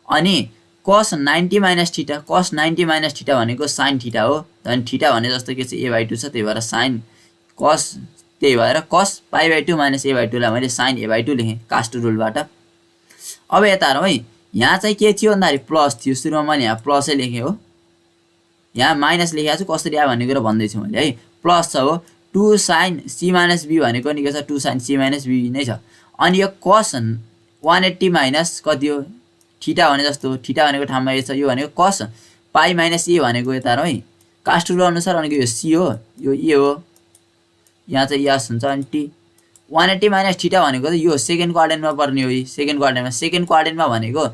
S1: अनि cos 90 - थीटा cos 90 - थीटा भनेको sin थीटा हो अनि थीटा भने जस्तो के छ a/2 छ त्यही भएर sin cos त्यही भएर cos पाई/2 - a/2 लाई मैले sin a/2 लेखेँ कास्ट रुलबाट अब यता हेरौँ है यहाँ चाहिँ के थियो भन्दाखेरि प्लस थियो सुरुमा मैले यहाँ प्लसै लेखेँ हो यहाँ माइनस लेखेको छु कसरी आयो भन्ने कुरा भन्दै छु मैले है प्लस छ हो 2 sin c - b भनेको नि के छ 2 sin c - b नै छ अनि यो cos 180 माइनस कति हो थीटा भने जस्तो थीटा भनेको ठाउँमा यो छ यो भनेको cos पाई - a भनेको यता हेरौँ है कास्ट रुल अनुसार भनेको यो c हो यो a हो यहाँ चाहिँ s हुन्छ अनि t 180 माइनस थीटा भनेको चाहिँ यो सेकेन्ड क्वाड्रेन्टमा पर्ने हो सेकेन्ड क्वाड्रेन्टमा भनेको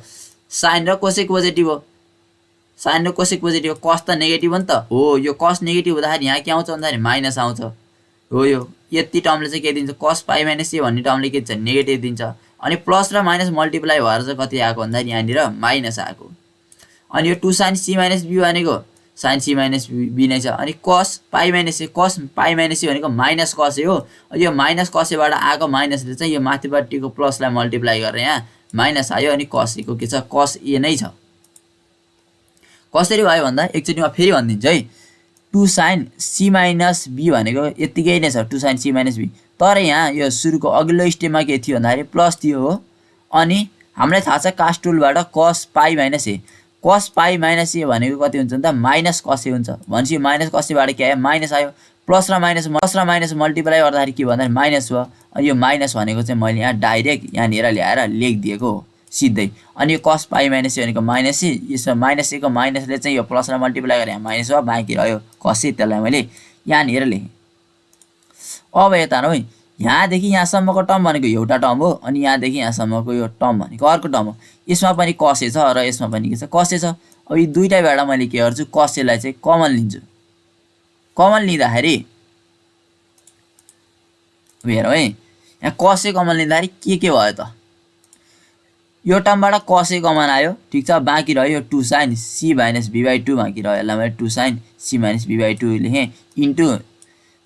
S1: sin र कोसेक पोजिटिभ हो sin र कोसेक पोजिटिभ cos त नेगेटिभ हो नि त हो यो cos नेगेटिभ हुँदाखेरि यहाँ के आउँछ भन्दाखेरि माइनस आउँछ हो यो यति टर्मले चाहिँ के दिन्छ cos पाई - a भन्ने टर्मले के दिन्छ नेगेटिभ दिन्छ अनि प्लस र माइनस मल्टिप्लाई भएर चाहिँ कति आएको भन्दाखेरि यहाँनिर माइनस आएको अनि यो 2 sin c - b भनेको sin c - b नै छ अनि cos पाई - a भनेको माइनस cos a हो यो माइनस cos a बाट आएको माइनसले चाहिँ यो माथिपट्टिको प्लसलाई मल्टिप्लाई गरेर यहाँ माइनस आयो अनि कस ए को के छ कस ए नै छ। कसरी भयो भन्दा एकचोटिमा फेरि भनिदिन्छु है, 2 sin c माइनस b भनेको यतिकै नै छ 2 sin c माइनस b। तर यहाँ यो सुरुको अघिल्लो स्टेपमा के थियो भन्दाखेरि प्लस थियो हो, अनि हामीलाई थाहा छ कास्ट टुलबाट cos पाई माइनस ए, cos पाई माइनस ए भनेको कति हुन्छ त माइनस cos ए हुन्छ। भनेपछि माइनस cos एबाट के आयो माइनस आयो, प्लस र माइनस मल्टिप्लाई गर्दाखेरि के भन्दा माइनस भयो। अनि यो माइनस भनेको चाहिँ मैले यहाँ डाइरेक्ट यहाँनिर ल्याएर लेखिदिएको हो सिधै। अनि यो cos पाई माइनस ए भनेको माइनस ए, यसमा माइनस ए को माइनसले चाहिँ यो प्लस र मल्टिप्लाई गरेर यहाँ माइनस भयो, बाँकी रह्यो cos ए, त्यसलाई मैले यहाँनिर लेखेँ। अब यता हेरौँ है, यहाँदेखि यहाँसम्मको टर्म भनेको एउटा टर्म हो, अनि यहाँदेखि यहाँसम्मको यो टर्म भनेको अर्को टर्म हो। यसमा पनि cos ए छ र यसमा पनि के छ cos ए छ। अब यी दुईटैबाट मैले के गर्छु cos एलाई चाहिँ कमन लिन्छु। कमन लिँदाखेरि हेरौँ है, यहाँ cos ए कमन लिँदाखेरि के भयो त, यो टर्मबाट cos ए कमन आयो, ठिक छ। बाँकी रह्यो 2 sin c माइनस b/2 बाँकी रह्यो, यसलाई मैले 2 sin c माइनस b/2 लेखेँ इन्टु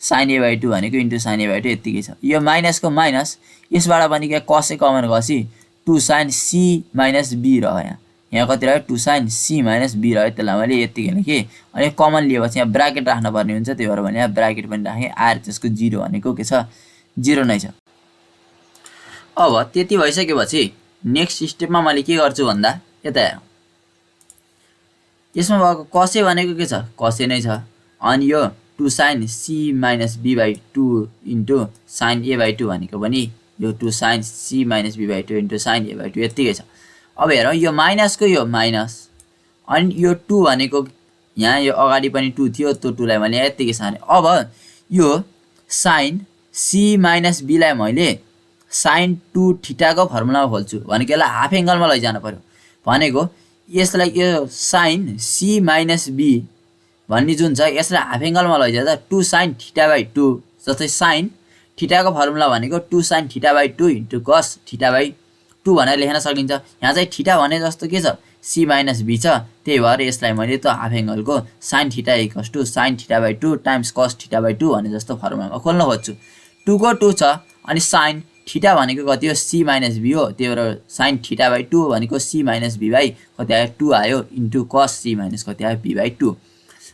S1: sin a/2 भनेको इन्टु sin a/2 यतिकै छ। यो माइनसको माइनस, यसबाट पनि के cos ए कमन गएपछि 2 sin c माइनस b रह्यो, यहाँ कति रह्यो 2 sin c माइनस b रह्यो, त्यसलाई मैले यतिकै लेखेँ। अनि कमन लिएपछि यहाँ ब्राकेट राख्नुपर्ने हुन्छ, त्यही भएर मैले यहाँ ब्राकेट पनि राखेँ। आरएचएसको 0 भनेको के छ 0 नै छ। अब त्यति भइसकेपछि नेक्स्ट स्टेपमा मैले के गर्छु भन्दा यता हेरौँ, यसमा भएको cos ए भनेको के छ cos ए नै छ। अनि यो 2 sin c minus b/2 into sin a/2 भनेको पनि यो 2 sin c minus b/2 into sin a/2 यतिकै छ। अब हेरौँ यो माइनसको यो माइनस, अनि यो 2 भनेको यहाँ यो अगाडि पनि 2 थियो, त्यो 2 लाई मैले यतिकै सारेँ। अब यो sin c माइनस b लाई मैले sin 2 थीटाको फर्मुलामा खोल्छु, भनेको यसलाई हाफ एङ्गलमा लैजानु पर्यो। भनेको यसलाई यो sin c माइनस b भन्ने जुन छ यसलाई हाफ एङ्गलमा लैजाँदा 2 sin थीटा/2, जस्तै sin थीटाको फर्मुला भनेको 2 sin थीटा/2 इन्टु cos थीटा/2 भनेर लेख्न सकिन्छ। यहाँ चाहिँ थीटा भने जस्तो के छ c माइनस b छ, त्यही भएर यसलाई मैले त हाफ एङ्गलको sin थीटा इक्वल्स sin थीटा/2 टाइम्स cos थीटा/2 भने जस्तो फर्मुलामा खोल्न खोज्छु। 2 को 2 छ, अनि sin थीटा भनेको कति हो c माइनस b हो, त्यही भएर sin थीटा/2 भनेको c माइनस b बाई कति आयो 2 आयो इन्टु cos c माइनस कति आयो b/2।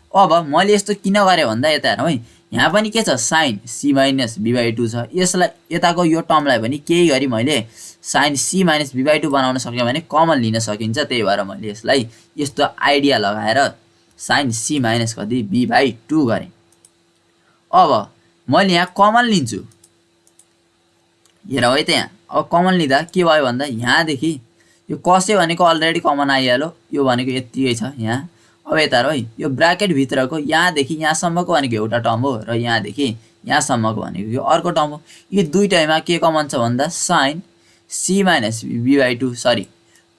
S1: अब मैले यस्तो किन गरेँ भन्दा यता हेरौँ है, यहाँ पनि के छ sin c माइनस b/2 छ। यसलाई यताको यो टर्मलाई पनि केही गरी मैले sin c माइनस b/2 बनाउन सक्यो भने कमन लिन सकिन्छ, त्यही भएर मैले यसलाई यस्तो आइडिया लगाएर sin c माइनस कति b/2 गरेँ। अब मैले यहाँ कमन लिन्छु, हेरौँ है त यहाँ। अब कमन लिँदा के भयो भन्दा यहाँदेखि यो cos ए भनेको अलरेडी कमन आइहाल्यो, यो भनेको यतिकै छ यहाँ। अब यता हेरौँ है, यो ब्राकेट भित्रको यहाँदेखि यहाँसम्मको भनेको एउटा टर्म हो, र यहाँदेखि यहाँसम्मको भनेको यो अर्को टर्म हो। यो दुईटैमा के कमन छ भन्दा sin c minus b/2 sorry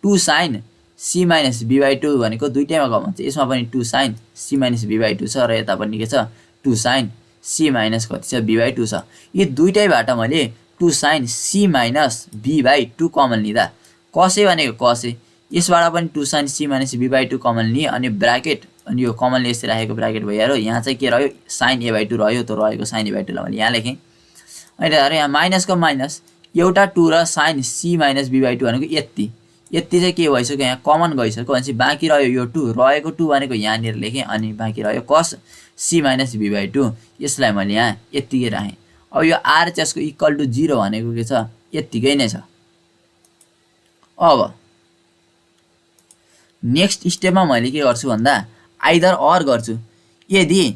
S1: 2 sin c minus b/2 भनेको दुईटैमा कमन छ। यसमा पनि 2 sin c माइनस b/2 छ, र यता पनि के छ 2 sin c माइनस कति छ b/2 छ। यो दुईटैबाट मैले 2 sin c minus b/2 common लिँदा cos ए भनेको cos ए, यसबाट पनि 2 sin c minus b/2 common लिएँ, अनि ब्राकेट अनि यो कमनले यसरी राखेको ब्राकेट भइहाल्यो। यहाँ चाहिँ के रह्यो sin a/2 रह्यो, त्यो रहेको sin a/2 लाई मैले यहाँ लेखेँ। अनि यहाँ माइनसको माइनस एउटा 2 र sin c माइनस b/2 भनेको यति चाहिँ के भइसक्यो यहाँ कमन गइसक्यो, भनेपछि बाँकी रह्यो यो 2, रहेको 2 भनेको यहाँनिर लेखेँ, अनि बाँकी रह्यो cos c माइनस b/2, यसलाई मैले यहाँ यतिकै राखेँ। अब यो आरएचएसको इक्वल टु 0 भनेको के छ यतिकै नै छ। अब नेक्स्ट स्टेपमा मैले के गर्छु भन्दा आइदर अर गर्छु। यदि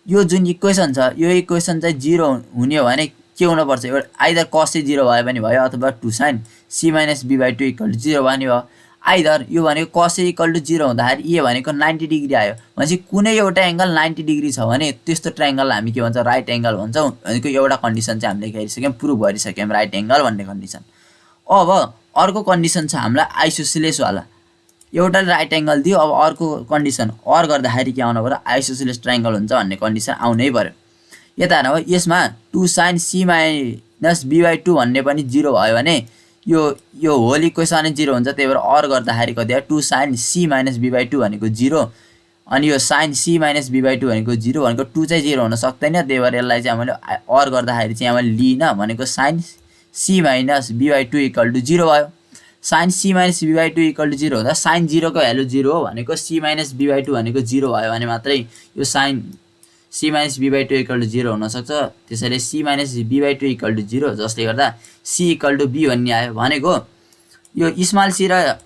S1: यो जुन इक्वेसन छ यो इक्वेसन चाहिँ 0 हुने हो भने के हुनुपर्छ, एउटा आइदर cos ए 0 भए पनि भयो, अथवा 2 sin c minus b/2 equal to 0 भने भयो। आइदर यो भनेको cos ए इक्वल टु 0 हुँदाखेरि ए भनेको 90 डिग्री आयो, भनेपछि कुनै एउटा एङ्गल 90 डिग्री छ भने त्यस्तो ट्रायङ्गल हामी के भन्छ राइट एङ्गल भन्छौँ। भनेको एउटा कन्डिसन चाहिँ हामीले गरिसक्यौँ, प्रुभ गरिसक्यौँ राइट एङ्गल भन्ने कन्डिसन। अब अर्को कन्डिसन छ हामीलाई आइसोसिलेसवाला, एउटा राइट एङ्गल दियो, अब अर्को कन्डिसन अर गर्दाखेरि के आउनु पऱ्यो आइसोसिलेस ट्रायङ्गल हुन्छ भन्ने कन्डिसन आउनै पऱ्यो। यता हेरौँ यसमा 2 sin c माइनस b/2 भन्ने पनि 0 भयो भने यो होल इक्वेसन नै 0 हुन्छ, त्यही भएर अर गर्दाखेरि कति आयो 2 sin c माइनस b/2 भनेको 0, अनि यो sin c माइनस b/2 भनेको 0 भनेको 2 चाहिँ 0 हुन सक्दैन, त्यही भएर यसलाई चाहिँ मैले अर गर्दाखेरि चाहिँ मैले लिइनँ, भनेको sin c minus b/2 equal to 0 भयो। Sine C minus B by two equal to 0 हुँदा साइन 0 को भ्यालु 0 हो भनेको C minus B by two भनेको 0 भयो भने मात्रै यो sine C minus B by two equal to 0 हुनसक्छ। त्यसैले C minus B by two equal to 0 जसले गर्दा सी इक्वल टू बी भन्ने आयो भनेको यो स्मल सी र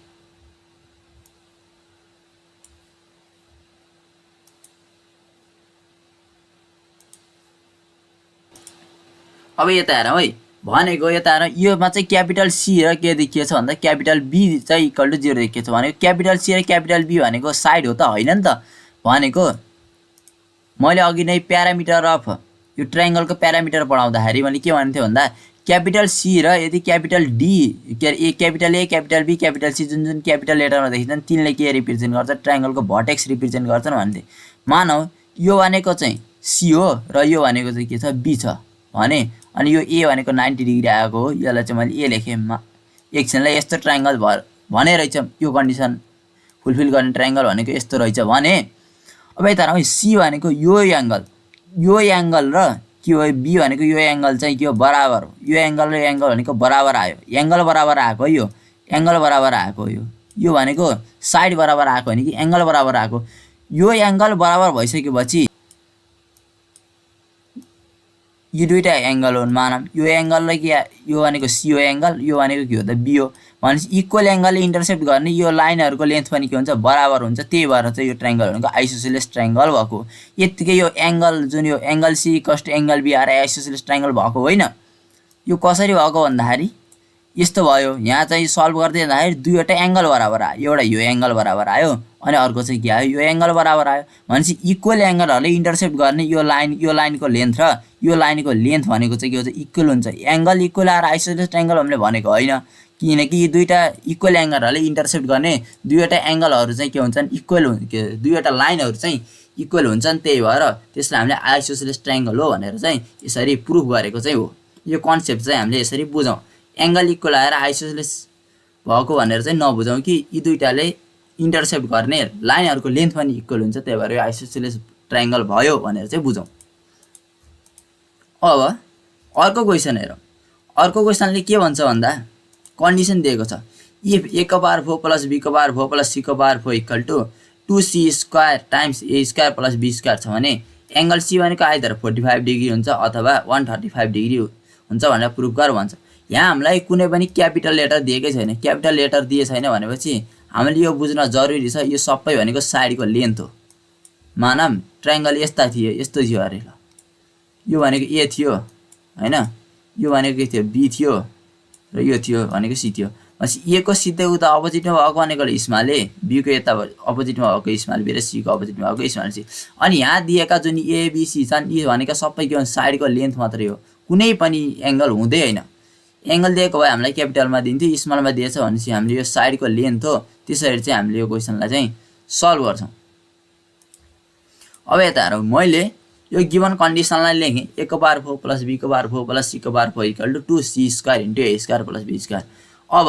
S1: अब यता हेरौँ है भनेको यता हेरौँ योमा चाहिँ क्यापिटल सी र के देखिएछ भन्दा क्यापिटल बी चाहिँ इक्वल टू 0 देखिएछ भनेको क्यापिटल सी र क्यापिटल बी भनेको साइड हो त होइन नि त भनेको मैले अघि नै प्यारामिटर अफ यो ट्रायंगलको प्यारामिटर पढाउँदाखेरि मैले के भन्थे भन्दा क्यापिटल सी र यदि क्यापिटल डी के capital A capital B capital C जुन जुन क्यापिटल लेटरमा देखिन्छन् तिनले के रिप्रेजेन्ट गर्छ ट्रायंगलको भर्टेक्स रिप्रेजेन्ट गर्छन् भन्थे। मानौ यो भनेको चाहिँ सी हो र यो भनेको चाहिँ के छ बी छ भने अनि यो ए भनेको 90 डिग्री आएको हो यसलाई चाहिँ मैले ए लेखेँ एकछिनलाई यस्तो ट्रायंगल भने रहेछ यो कन्डिसन फुलफिल गर्ने ट्रायंगल भनेको यस्तो रहेछ भने अब यता हेरौँ सी भनेको यो एंगल र के हो बी भनेको यो एंगल चाहिँ के हो बराबर हो यो एंगल र एंगल भनेको बराबर आयो एंगल बराबर आएको यो एंगल बराबर आएको यो भनेको साइड बराबर आएको हैन कि एंगल बराबर आएको यो एंगल बराबर भइसकेपछि यो दुईटा एंगल हो मानौं यो एंगल र के यो भनेको सी हो एंगल यो भनेको के हो त बी हो भनेपछि इक्वल एंगलले इन्टरसेप्ट गर्ने यो लाइनहरुको लेन्थ पनि के हुन्छ बराबर हुन्छ त्यही भएर चाहिँ यो ट्रायंगल भनेको आइसोसेलेस ट्रायंगल भएको यतिकै यो एंगल जुन यो angle C equals to angle B आएर आइसोसेलेस ट्रायंगल भएको होइन यो कसरी भएको भन्दाखेरि यस्तो भयो यहाँ चाहिँ सल्भ गर्दै जाँदाखेरि दुईवटा एंगल बराबर आयो एउटा यो एंगल बराबर आयो अनि अर्को चाहिँ के आयो यो एंगल बराबर आयो भनेपछि इक्वल एंगलहरुले इन्टरसेप्ट गर्ने यो लाइनको लेन्थ र यो लाइनको लेन्थ भनेको चाहिँ के हुन्छ इक्वल हुन्छ एंगल इक्वल आएर आइसोसेलेस ट्रायंगल हामीले भनेको होइन किनकि यो दुईटा इक्वल एंगलहरुले इन्टरसेप्ट गर्ने दुईवटा एंगलहरु चाहिँ के हुन्छन् इक्वल दुईवटा लाइनहरु चाहिँ इक्वल हुन्छन् त्यही भएर त्यसलाई हामीले आइसोसेलेस ट्रायंगल हो भनेर चाहिँ यसरी प्रुफ गरेको चाहिँ हो यो कन्सेप्ट चाहिँ हामीले यसरी बुझौं एंगल इक्वल आएर आइसोसेलेस भएको भनेर चाहिँ नबुझौं कि यी दुईटाले इन्टरसेप्ट गर्ने लाइनहरुको लेन्थ पनि इक्वल हुन्छ त्यही भएर यो आइसोसेलेस ट्रायंगल भयो भनेर चाहिँ बुझौं। अब अर्को क्वेशन हेरौं अर्को क्वेशनले के भन्छ भन्दा कन्डिसन दिएको छ इफ a को पावर 4 प्लस b को पावर 4 प्लस c को power 4 equal to 2c square times a square plus b square छ भने एंगल c भनेको आइदर 45 डिग्री हुन्छ अथवा 135 डिग्री हुन्छ भनेर प्रुफ गर भन्छ। यहाँ हामीलाई कुनै पनि क्यापिटल लेटर दिएकै छैन क्यापिटल लेटर दिए छैन भनेपछि हामीले यो बुझ्न जरुरी छ यो सबै भनेको साइडको लेन्थ हो मानौं ट्रायंगल यस्ता थियो यस्तो थियो अरे ल यो भनेको a थियो हैन यो भनेको के थियो b थियो र यो थियो भनेको c थियो भनेपछि a को सिधै उता अपोजिटमा भएको भनेको स्मल a b को यता अपोजिटमा भएको स्मल b र c को अपोजिटमा भएको स्मल c अनि यहाँ दिएका जुन a b c छन् यी भनेको सबै के हो साइडको लेन्थ मात्रै हो कुनै पनि एंगल हुँदै हैन एंगल दिएको भए हामीलाई क्यापिटलमा दिन्थ्यो स्मलमा दिएछ भनेपछि हामीले यो साइडको लेन्थ हो त्यसरी चाहिँ हामीले यो क्वेशनलाई चाहिँ सल्भ गर्छौं। अब यता हेरौं मैले यो गिवन कन्डिसनलाई लेखेँ a को पावर 4 प्लस b को पावर 4 प्लस c को power 4 equal to 2c square into a square plus b square. अब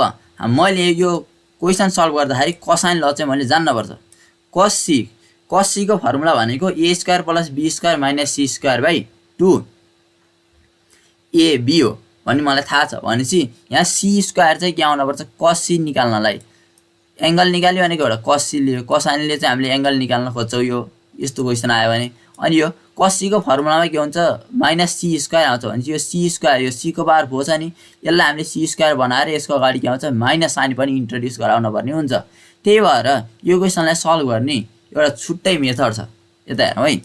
S1: मैले यो क्वेशन सल्भ गर्दाखेरि कोसाइन ल चाहिँ मैले जान्न पर्छ cos c को फर्मुला भनेको a square plus b square minus c square by 2 ab हो भन्ने मलाई थाहा छ भनेपछि यहाँ c स्क्वायर चाहिँ के आउन पर्छ cos c निकाल्नलाई एंगल निकाल्यो भनेको एउटा cos c लियो कोसाइनले चाहिँ हामीले एंगल निकाल्न खोज्छौं यो यस्तो क्वेशन आयो भने अनि यो cos c को फर्मुलामा के हुन्छ माइनस c स्क्वायर आउँछ भने यो c स्क्वायर यो c को पावर 4 छ नि यसलाई हामीले c स्क्वायर बनाएर यसको अगाडि के आउँछ माइनस साइन पनि इन्ट्रोड्युस गराउन पर्ने हुन्छ त्यही भएर यो क्वेशनलाई सल्भ गर्ने एउटा छुट्टै मेथड छ यता हेरौं है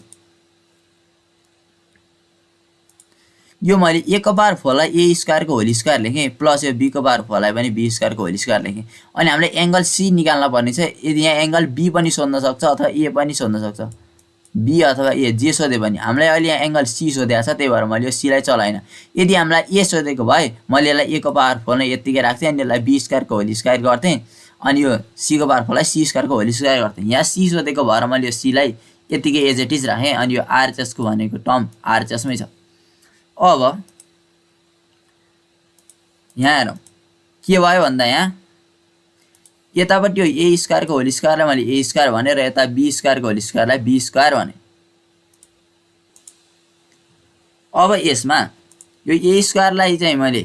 S1: यो मैले a को पावर 4 लाई a स्क्वायर को होल स्क्वायर लेखेँ प्लस यो b को पावर 4 लाई पनि b स्क्वायर को होल स्क्वायर लेखेँ अनि हामीले एंगल c निकाल्न पर्ने छ यदि यहाँ एंगल b पनि सोध्न सक्छ अथवा a पनि सोध्न सक्छ b अथवा a जे सोधे पनि हामीलाई अहिले यहाँ एंगल c सोधेको छ त्यही भएर मैले यो c लाई चलाइन यदि हामीलाई a सोधेको भए मैले यसलाई a को पावर 4 नै यतिकै राख्थे अनि यसलाई b स्क्वायर को होल स्क्वायर गर्थे अनि यो c को पावर 4 लाई c स्क्वायर को होल स्क्वायर गर्थे यहाँ c सोधेको भएर मैले यो c लाई यतिकै एज इट इज राखे अनि यो RHS को भनेको टर्म RHS मै छ। अब यहाँ हेरौं के भयो भन्दा यहाँ यतापट्टि यो a स्क्वायर को होल स्क्वायरलाई मैले a स्क्वायर भनेर यता b स्क्वायर को होल स्क्वायरलाई b स्क्वायर भने अब यसमा यो a स्क्वायरलाई चाहिँ मैले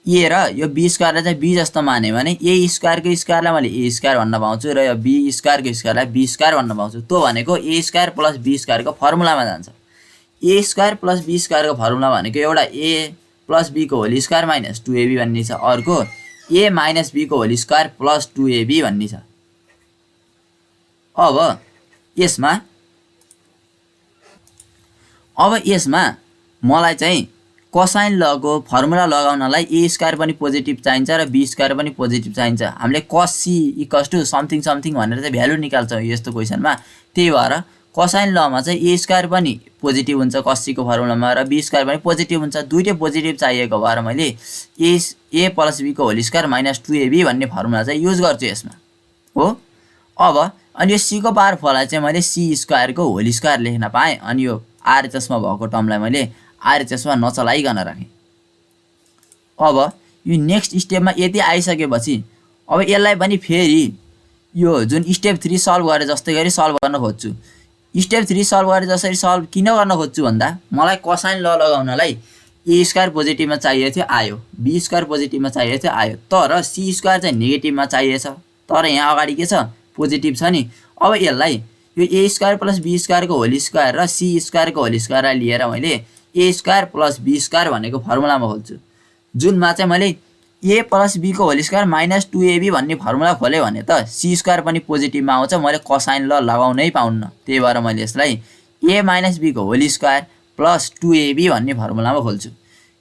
S1: ए र यो बी स्क्वायरलाई चाहिँ बी जस्तो माने भने ए स्क्वायरको स्क्वायरलाई मैले ए स्क्वायर भन्न पाउँछु र यो बी स्क्वायरको स्क्वायरलाई बी स्क्वायर भन्न पाउँछु। त्यो भनेको ए स्क्वायर प्लस बी स्क्वायरको फर्मुलामा जान्छ। ए स्क्वायर प्लस बी स्क्वायरको फर्मुला भनेको एउटा ए प्लस बीको होल स्क्वायर माइनस 2ab भन्ने छ, अर्को ए माइनस बीको होल स्क्वायर प्लस 2ab भन्ने छ। अब यसमा मलाई चाहिँ कोसाइन लको फर्मुला लगाउनलाई ए स्क्वायर पनि पोजिटिभ चाहिन्छ र बी स्क्वायर पनि पोजिटिभ चाहिन्छ। हामीले cos c equals to something something भनेर चाहिँ भ्यालु निकाल्छौँ यस्तो क्वेसनमा। त्यही भएर कोसाइन लमा चाहिँ ए स्क्वायर पनि पोजिटिभ हुन्छ cos c को फर्मुलामा र बी स्क्वायर पनि पोजिटिभ हुन्छ। दुईटै पोजिटिभ चाहिएको भएर मैले ए प्लस बी को होल स्क्वायर माइनस 2ab भन्ने फर्मुला चाहिँ युज गर्छु यसमा हो। अब अनि यो c को पावरफुललाई चाहिँ मैले c स्क्वायरको होल स्क्वायर लेख्न पाएँ अनि यो आरएचएसमा भएको टर्मलाई मैले आरएचएसमा नचलाइकन राखेँ। अब यो नेक्स्ट स्टेपमा यति आइसकेपछि अब यसलाई पनि फेरि यो जुन स्टेप 3 सल्भ गरे जस्तै गरी सल्भ गर्न खोज्छु। स्टेप 3 सल्भ गरे जसरी सल्भ किन गर्न खोज्छु भन्दा मलाई कोसाइन ल लगाउनलाई ए स्क्वायर पोजिटिभमा चाहिएको थियो आयो, बी स्क्वायर पोजिटिभमा चाहिएको थियो आयो, तर सी स्क्वायर चाहिँ नेगेटिभमा चाहिएछ। तर यहाँ अगाडि के छ पोजिटिभ छ नि। अब यसलाई यो ए स्क्वायर प्लस बी स्क्वायरको होल स्क्वायर र सी स्क्वायरको होल स्क्वायरलाई लिएर मैले ए स्क्वायर प्लस बी स्क्वायर भनेको फर्मुलामा खोल्छु, जुनमा चाहिँ मैले ए प्लस बी को होल स्क्वायर माइनस 2ab भन्ने फर्मुला खोलेँ भने त सी स्क्वायर पनि पोजिटिभमा आउँछ, मैले कोसाइन ल लगाउनै पाउन्न। त्यही भएर मैले यसलाई ए माइनस बी को होल स्क्वायर प्लस 2ab भन्ने फर्मुलामा खोल्छु।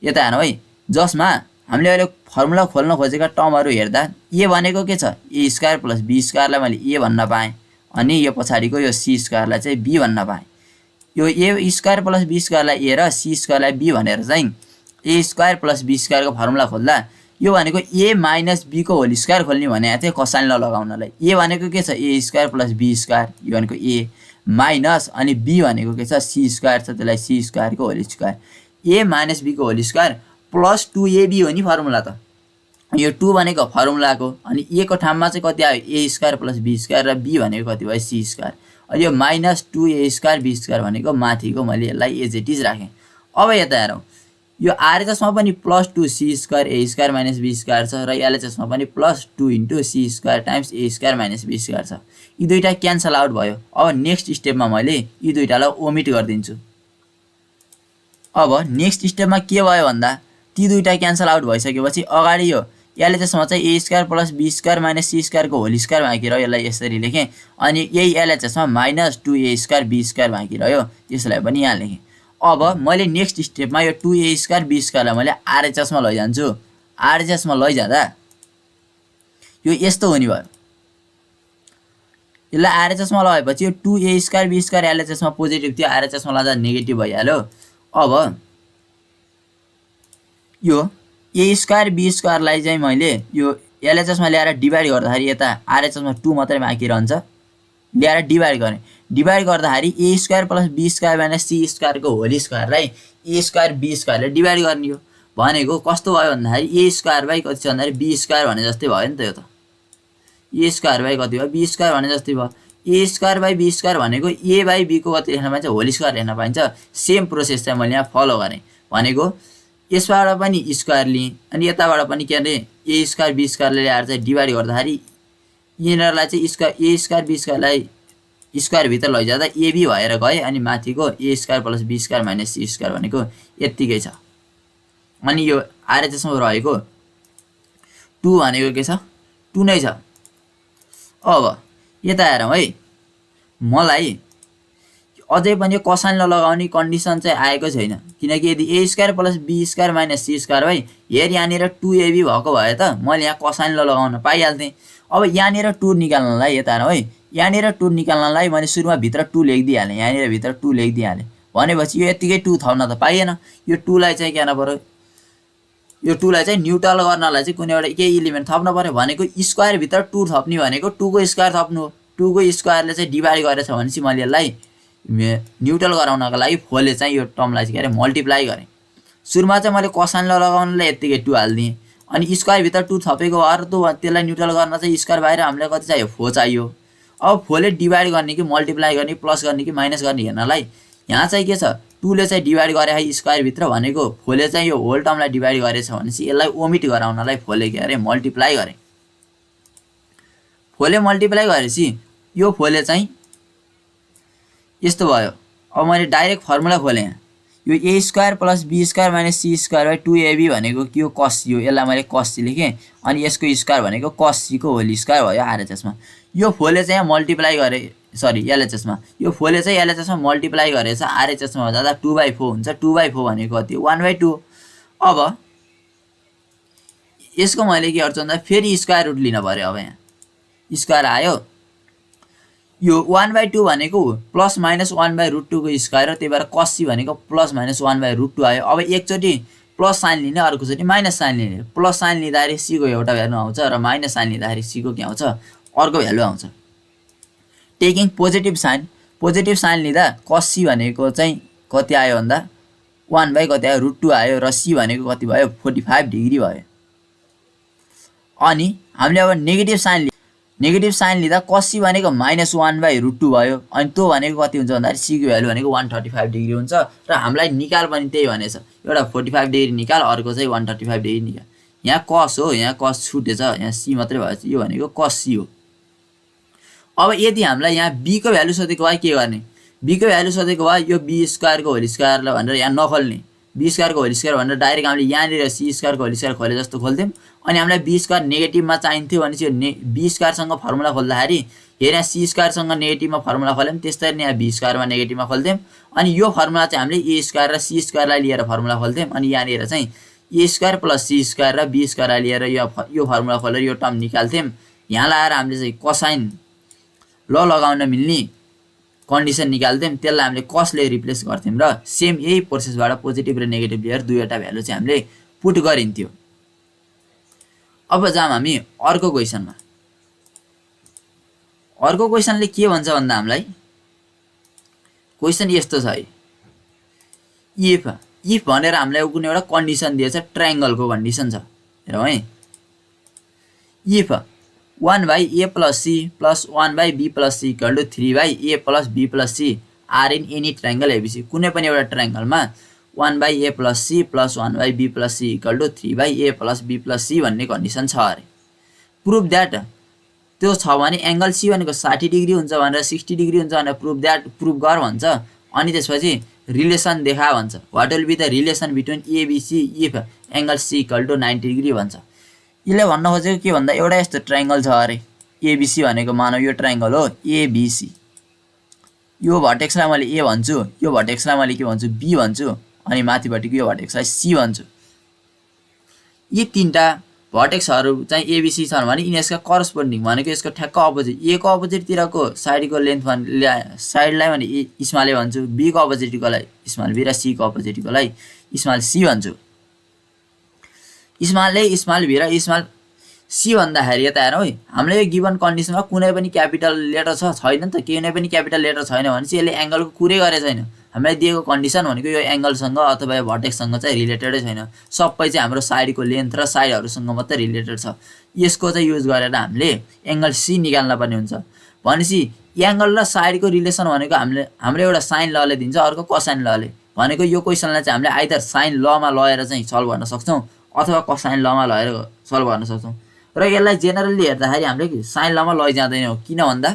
S1: यता हेर्नु है, जसमा हामीले अहिले फर्मुला खोल्न खोजेका टर्महरू हेर्दा ए भनेको के छ ए स्क्वायर प्लस बी स्क्वायरलाई मैले ए भन्न पाएँ अनि यो पछाडिको यो सी स्क्वायरलाई चाहिँ बी भन्न पाएँ। यो ए स्क्वायर प्लस बी स्क्वायरलाई ए र सी स्क्वायरलाई बी भनेर चाहिँ ए स्क्वायर प्लस बी स्क्वायरको फर्मुला खोल्दा यो भनेको ए माइनस बी को होल स्क्वायर खोल्ने भनेको थियो कोसाइन ल लगाउनलाई। ए भनेको के छ ए स्क्वायर प्लस बी स्क्वायर, यो भनेको ए माइनस अनि बी भनेको के छ सी स्क्वायर छ, त्यसलाई सी स्क्वायरको whole square. A minus be को होल स्क्वायर प्लस 2ab हो नि फर्मुला त, यो 2 भनेको फर्मुलाको अनि ए को ठाउँमा चाहिँ कति आयो ए स्क्वायर प्लस बी स्क्वायर र बी भनेको कति भयो सी स्क्वायर। अनि यो minus 2a square B square भनेको माथिको मैले यसलाई एज इट इज राखेँ। अब यता हेरौँ, यो आरएचएसमा पनि plus 2c square A square minus B square छ र एलएचएसमा पनि plus 2 into C square times A square minus B square छ। यी दुईवटा क्यान्सल आउट भयो। अब नेक्स्ट स्टेपमा मैले यी दुईवटालाई ओमिट गरिदिन्छु। अब नेक्स्ट स्टेपमा के भयो भन्दा ती दुईवटा क्यान्सल आउट भइसकेपछि अगाडि यो एलएचएसमा चाहिँ A square plus be square minus C स्क्वायरको होल स्क्वायर बाँकी रह्यो, यसलाई यसरी लेखेँ। अनि यही एलएचएसमा minus 2a square B square बाँकी रह्यो, यसलाई पनि यहाँ लेखेँ। अब मैले नेक्स्ट स्टेपमा यो 2a स्क्वायर बी स्क्वायरलाई मैले आरएचएसमा लैजान्छु। आरएचएसमा लैजाँदा यो यस्तो हुने भयो। यसलाई आरएचएसमा लगाएपछि यो 2a स्क्वायर बी स्क्वायर एलएचएसमा पोजिटिभ थियो, आरएचएसमा लाँदा नेगेटिभ भइहाल्यो। अब यो ए स्क्वायर बी स्क्वायरलाई चाहिँ मैले यो एलएचएसमा ल्याएर डिभाइड गर्दाखेरि यता आरएचएसमा 2 मात्रै बाँकी रहन्छ, ल्याएर डिभाइड गरेँ। डिभाइड गर्दाखेरि A square plus be square minus C स्क्वायरको होल स्क्वायरलाई ए स्क्वायर बी स्क्वायरले डिभाइड गर्ने हो भनेको कस्तो भयो भन्दाखेरि ए स्क्वायर बाई कति छ भन्दाखेरि बी स्क्वायर भने जस्तै भयो नि त। यो त ए स्क्वायर बाई कति भयो बी स्क्वायर भने जस्तै भयो। ए स्क्वायर बाई बी स्क्वायर भनेको ए बाई बी को कति लेख्न पाइन्छ होल स्क्वायर लेख्न पाइन्छ। सेम प्रोसेस चाहिँ मैले यहाँ फलो गरेँ भनेको यसबाट पनि स्क्वायर लिएँ अनि यताबाट पनि के अरे ए स्क्वायर बी स्क्वायरले ल्याएर चाहिँ डिभाइड गर्दाखेरि यिनीहरूलाई चाहिँ ए स्क्वायर बी स्क्वायरलाई स्क्वायरभित्र लैजाँदा एबी भएर गए अनि माथिको A square plus be square minus C square भनेको यत्तिकै छ। अनि यो आरएचएसमा रहेको 2 भनेको के छ 2 नै छ। अब यता हेरौँ है, मलाई अझै पनि कोसाइन ल लगाउने कन्डिसन चाहिँ आएको छैन, किनकि यदि A square plus be square minus C square भाइ हेर यहाँनिर 2ab भएको भए त मैले यहाँ कोसाइन ल लगाउन पाइहाल्थेँ। अब यहाँनिर 2 निकाल्नलाई यता हेरौँ है, यहाँनिर 2 निकाल्नलाई मैले सुरुमा भित्र 2 लेखिदिइहालेँ, यहाँनिर भित्र 2 लेखिदिइहालेँ भनेपछि यो यत्तिकै 2 थप्न त पाइएन। यो 2 लाई चाहिँ के गर्नु पर्यो, यो 2 लाई चाहिँ न्युट्रल गर्नलाई चाहिँ कुनै एउटा केही इलिमेन्ट थप्न पर्यो भनेको स्क्वायरभित्र 2 थप्ने भनेको 2 को स्क्वायर थप्नु हो। 2 को स्क्वायरले चाहिँ डिभाइड गरेछ भनेपछि मैले यसलाई न्युट्रल गराउनको लागि फोरले चाहिँ यो टर्मलाई चाहिँ के अरे मल्टिप्लाई गरेँ। सुरुमा चाहिँ मैले कोसाइन ल लगाउनलाई यत्तिकै 2 हालिदिएँ अनि स्क्वायरभित्र 2 थपेको भएर त्यसलाई न्युट्रल गर्न चाहिँ स्क्वायर बाहिर हामीलाई कति चाहियो 4 चाहियो। अब 4ले डिभाइड गर्ने कि मल्टिप्लाई गर्ने प्लस गर्ने कि माइनस गर्ने हेर्नलाई यहाँ चाहिँ के छ 2ले चाहिँ डिभाइड गरे है स्क्वायरभित्र भनेको फोरले चाहिँ यो होल टर्मलाई डिभाइड गरेछ भनेपछि यसलाई ओमिट गराउनलाई फोरले के अरे मल्टिप्लाई गरे। फोरले मल्टिप्लाई गरेपछि यो फोरले चाहिँ यस्तो भयो। अब मैले डाइरेक्ट फर्मुला खोलेँ यहाँ, यो A square plus be square minus C square by 2ab भनेको के हो कस सी हो, यसलाई मैले कस सी लेखेँ। अनि यसको स्क्वायर भनेको कस सीको होल स्क्वायर भयो आरएचएसमा। यो फोरले चाहिँ मल्टिप्लाई गरे सरी एलएचएसमा, यो फोरले चाहिँ एलएचएसमा मल्टिप्लाई गरेछ आरएचएसमा जाँदा 2/4 हुन्छ। 2/4 भनेको कति 1/2। अब यसको मैले के गर्छु भन्दा फेरि स्क्वायर रुट लिन पर्यो। अब यहाँ स्क्वायर आयो, यो 1/2 भनेको प्लस माइनस 1/√2 को स्क्वायर हो, त्यही भएर कस सी भनेको प्लस माइनस 1/√2 आयो। अब एकचोटि प्लस साइन लिने, अर्कोचोटि माइनस साइन लिने। प्लस साइन लिँदाखेरि सीको एउटा भ्यालु आउँछ र माइनस साइन लिँदाखेरि सीको के आउँछ अर्को भ्यालु आउँछ। टेकिङ पोजिटिभ साइन लिँदा कस सी भनेको चाहिँ कति आयो भन्दा 1/कति आयो √2 आयो र सी भनेको कति भयो 45 डिग्री भयो। अनि हामीले अब नेगेटिभ साइन लिँदा कस सी भनेको माइनस 1/√2 भयो। अनि त्यो भनेको कति हुन्छ भन्दाखेरि सीको भ्यालु भनेको 135 डिग्री हुन्छ। र हामीलाई निकाल पनि त्यही भनेछ, एउटा 45 डिग्री निकाल, अर्को चाहिँ 135 डिग्री निकाल। यहाँ कस हो, यहाँ कस छुटेछ, यहाँ सी मात्रै भएछ, यो भनेको कस सी हो। अब यदि हामीलाई यहाँ बी को भ्यालु सोधेको भए के गर्ने, बी को भ्यालु सोधेको भए यो बी स्क्वायरको होल स्क्वायरलाई भनेर यहाँ नखोल्ने, बी स्क्वायरको होल स्क्वायर भनेर डाइरेक्ट हामीले यहाँनिर सी स्क्वायरको होल स्क्वायर खोले जस्तो खोल्थ्यौँ। अनि हामीलाई बी स्क्वायर नेगेटिभमा चाहिन्थ्यो भने चाहिँ बी स्क्वायरसँग फर्मुला खोल्दाखेरि हेर यहाँ सी स्क्वायरसँग नेगेटिभमा फर्मुला खोल्यौँ, त्यस्तै यहाँ बी स्क्वायरमा नेगेटिभमा खोल्थ्यौँ। अनि यो फर्मुला चाहिँ हामीले ए स्क्वायर र सी स्क्वायरलाई लिएर फर्मुला खोल्थ्यौँ। अनि यहाँनिर चाहिँ A square plus C square र बी स्क्वायरलाई लिएर यो फर्मुला खोलेर यो टर्म निकाल्थ्यौँ। यहाँ लाएर हामीले चाहिँ कोसाइन ल लगाउन मिल्ने कन्डिसन निकाल्थ्यौँ, त्यसलाई हामीले कसले रिप्लेस गर्थ्यौँ र सेम यही प्रोसेसबाट पोजिटिभ र नेगेटिभ लिएर दुईवटा भ्यालु चाहिँ हामीले पुट गरिन्थ्यो। अब जाम हामी अर्को क्वेसनमा। अर्को क्वेसनले के भन्छ भन्दा हामीलाई क्वेसन यस्तो छ है, इफ भनेर हामीलाई कुनै एउटा कन्डिसन दिएछ, ट्रायंगलको कन्डिसन छ। हेरौँ है, if 1/a plus c plus 1/b plus c equal to 3/a plus b plus c are in any triangle ABC, कुनै पनि एउटा ट्रायंगलमा 1/a plus c plus 1/b plus c equal to 3/a plus b plus c भन्ने condition छ अरे। Prove that, त्यो छ भने angle c भनेको 60 डिग्री हुन्छ भनेर 60 डिग्री हुन्छ भनेर प्रुभ गर भन्छ। अनि त्यसपछि रिलेसन देखा भन्छ, what will be the relation between ABC if angle c equal to 90 degree भन्छ। यसले भन्न खोजेको के भन्दा एउटा यस्तो ट्रायंगल छ अरे एबीसी भनेको, मानव यो ट्रायंगल हो एबीसी, यो भर्टेक्सलाई मैले ए भन्छु, यो भर्टेक्सलाई मैले के भन्छु बी भन्छु, अनि माथिपट्टिको यो भर्टेक्सलाई सी भन्छु। यी तीनटा भर्टेक्सहरु चाहिँ एबीसी छन् भने यिनीहरुका करस्पोन्डिङ भनेको यसको ठ्याक्क अपोजिट, ए को अपोजिटतिरको साइडको लेन्थ साइडलाई भने स्मल ए भन्छु, बी को अपोजिटकोलाई स्मल बी र सी को अपोजिटकोलाई स्मल सी भन्छु। स्मल ए स्मल बी र स्मल सी भन्दाखेरि यता हेरौँ है, हामीले यो गिवन कन्डिसनमा कुनै पनि क्यापिटल लेटर छैन नि त, कुनै पनि क्यापिटल लेटर छैन भने चाहिँ यसले एंगलको कुरै गरे छैन। हामीलाई दिएको कन्डिसन भनेको यो एंगलसँग अथवा यो भर्टेक्ससँग चाहिँ रिलेटेडै छैन, सबै चाहिँ हाम्रो साइडको लेन्थ र साइडहरुसँग मात्रै रिलेटेड छ। यसको चाहिँ युज गरेर हामीले एंगल सी निकाल्न पर्ने हुन्छ। भनेपछि एंगल र साइडको रिलेसन भनेको हाम्रो एउटा साइन लले दिन्छ, अर्को कोसाइन लले भनेको। यो क्वेशनलाई चाहिँ हामीले आइदर साइन लमा लगाएर चाहिँ सल्भ गर्न सक्छौं अथवा कोसाइन लमा लगाएर सल्भ गर्न सक्छौं। र यसलाई जेनरली हेर्दाखेरि हामीले साइन लमा लैजाँदैनौं, किन भन्दा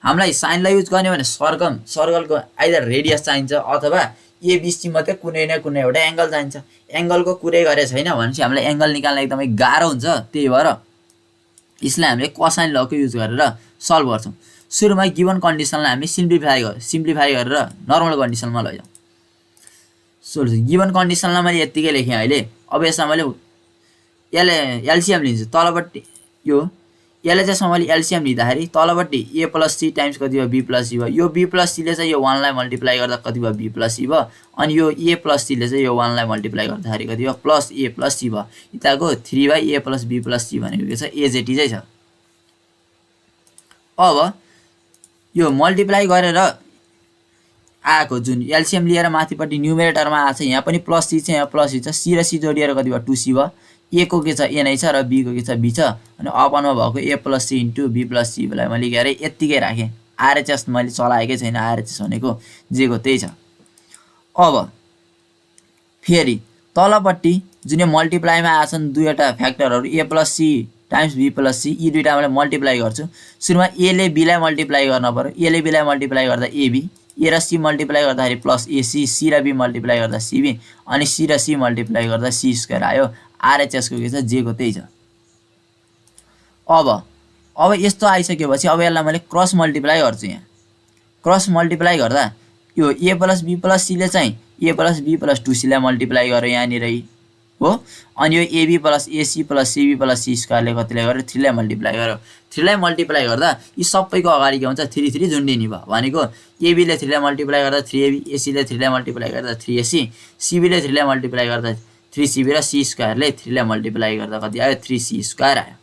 S1: हामीलाई साइनलाई युज गर्ने भने सर्कलको आइदर रेडियस चाहिन्छ अथवा एबीसी मात्रै कुनै न कुनै एउटा एंगल चाहिन्छ। एंगलको कुरै गरे छैन भने चाहिँ हामीलाई एंगल निकाल्न एकदमै गाह्रो हुन्छ। त्यही भएर यसलाई हामीले कोसाइन लको युज गरेर सल्भ गर्छौं। सुरुमा गिवन कन्डिसनलाई हामी सिम्प्लिफाई गरेर नर्मल कन्डिसनमा लैजाउँ। सोल्युसन गिवन कन्डिसनलाई मैले यतिकै लेखेँ अहिले। अब यसमा मैले एलसीएम लिन्छु, तलपट्टि यो यसलाई मैले एलसीएम लिँदाखेरि तलपट्टि ए प्लस सी टाइम्स कति भयो बी प्लस सी भयो। यो बी प्लस सीले चाहिँ यो 1 लाई मल्टिप्लाई गर्दा कति भयो बी प्लस सी भयो। अनि यो ए प्लस सीले चाहिँ यो 1 लाई मल्टिप्लाई गर्दाखेरि कति भयो प्लस ए प्लस सी भयो। यताको 3/a plus B plus C भनेको के छ एजेटी चाहिँ छ। अब यो मल्टिप्लाई गरेर आएको जुन एलसीएम लिएर माथिपट्टि न्युमेरेटरमा आछ, यहाँ पनि प्लस सी छ, यहाँ प्लस सी छ, सी र सी जोडिएर कति भयो 2c भयो। ए को के छ ए नै छ र बी को के छ बी छ। अनि अपनमा भएको A plus C into B plus C लाई मैले यतिकै राखेँ। आरएचएस मैले चलाएकै छैन, आरएचएस भनेको जे को त्यही छ। अब फेरि तलपट्टि जुन यो मल्टिप्लाईमा आछन् दुईवटा फ्याक्टरहरू A plus C times B plus C, यी दुईवटा मैले मल्टिप्लाई गर्छु। सुरुमा एले बीलाई मल्टिप्लाई गर्न पर्यो, एले बीलाई मल्टिप्लाई गर्दा एबी, ए र सी मल्टिप्लाई गर्दाखेरि प्लस एसी, सी र बी मल्टिप्लाई गर्दा सीबी, अनि सी र सी मल्टिप्लाई गर्दा सी स्क्वायर आयो। आरएचएसको के छ, जेको त्यही छ। अब यस्तो आइसकेपछि अब यसलाई मैले क्रस मल्टिप्लाई गर्छु। यहाँ क्रस मल्टिप्लाई गर्दा यो ए प्लस बी प्लस सीले चाहिँ ए प्लस बी प्लस 2सीलाई मल्टिप्लाई गर्यो यहाँनिर हो, अनि यो AB plus AC plus CB plus C स्क्वायरले कतिलाई गर्यो, 3लाई मल्टिप्लाई गर्यो। 3लाई मल्टिप्लाई गर्दा यी सबैको अगाडि के हुन्छ, 3 3 झुन्डिने भयो। भनेको एबीले 3लाई मल्टिप्लाई गर्दा 3ab, एसीले 3लाई मल्टिप्लाई गर्दा 3ac, सीबीले 3लाई मल्टिप्लाई गर्दा 3cb र सी स्क्वायरले 3लाई मल्टिप्लाई गर्दा कति आयो, 3c स्क्वायर आयो।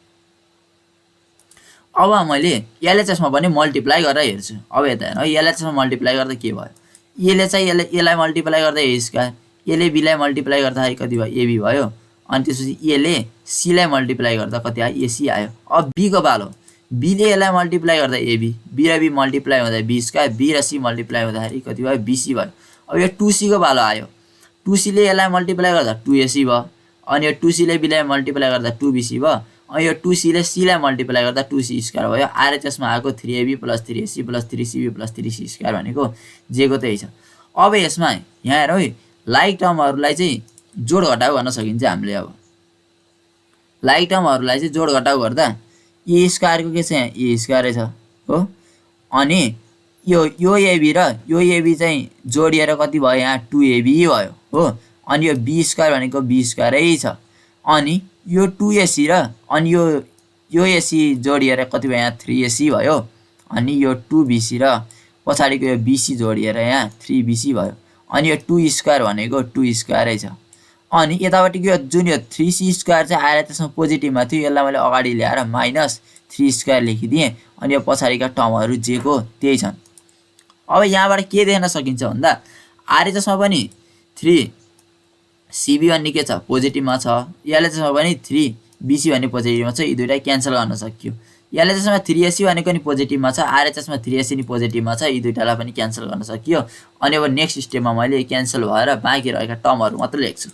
S1: अब मैले एलएचएसमा पनि मल्टिप्लाई गरेर हेर्छु। अब यता हेर्नु है, एलएचएसमा मल्टिप्लाई गर्दा के भयो, एले चाहिँ एलाई मल्टिप्लाई गर्दा ए स्क्वायर, एले बीलाई मल्टिप्लाई गर्दाखेरि कति भयो, एबी भयो, अनि त्यसपछि एले सीलाई मल्टिप्लाई गर्दा कति आयो, एसी आयो। अब बीको बालो, बीले एलाई मल्टिप्लाई गर्दा एबी, बी र बी मल्टिप्लाई हुँदा बी स्क्वायर, बी र सी मल्टिप्लाई हुँदाखेरि कति भयो, बीसी भयो। अब यो 2c को बालो आयो, 2cले यसलाई मल्टिप्लाई गर्दा 2ac भयो, अनि यो 2cले बीलाई मल्टिप्लाई गर्दा 2bc भयो, अनि यो 2cले सीलाई मल्टिप्लाई गर्दा 2c स्क्वायर भयो। आरएचएसमा आएको 3ab plus 3ac plus 3cb plus 3c square भनेको जेको त्यही छ। अब यसमा यहाँ हेरौँ है, लाइक टर्महरूलाई चाहिँ जोड घटाउ गर्न सकिन्छ हामीले। अब लाइक टर्महरूलाई चाहिँ जोड घटाउ गर्दा ए स्क्वायरको के छ, यहाँ ए स्क्वायरै छ हो, अनि यो एबी र यो एबी चाहिँ जोडिएर कति भयो, यहाँ 2ab भयो हो, अनि यो बी स्क्वायर भनेको बी स्क्वायरै छ, अनि यो 2ac र अनि यो एसी जोडिएर कति भयो, यहाँ 3ac भयो, अनि यो 2bc र पछाडिको यो bc जोडिएर यहाँ 3bc भयो, अनि यो 2 स्क्वायर भनेको 2 स्क्वायरै छ। अनि यतापट्टिको यो जुन यो 3c स्क्वायर चाहिँ आएर त्यसमा पोजिटिभमा थियो, यसलाई मैले अगाडि ल्याएर माइनस 3 स्क्वायर लेखिदिएँ, अनि यो पछाडिका टर्महरू जेको त्यही छन्। अब यहाँबाट के देख्न सकिन्छ भन्दा आरएचएसमा पनि 3cb भन्ने के छ, पोजिटिभमा छ, एलएचएसमा पनि 3bc भन्ने पोजिटिभमा छ, यी दुईटा क्यान्सल गर्न सकियो। एलएचएसमा 3ac भनेको नि पोजिटिभमा छ, आरएचएसमा 3ac नि पोजिटिभमा छ, यी दुईटालाई पनि क्यान्सल गर्न सकियो। अनि अब नेक्स्ट स्टेपमा मैले क्यान्सल भएर बाँकी रहेका टर्महरू मात्र लेख्छु।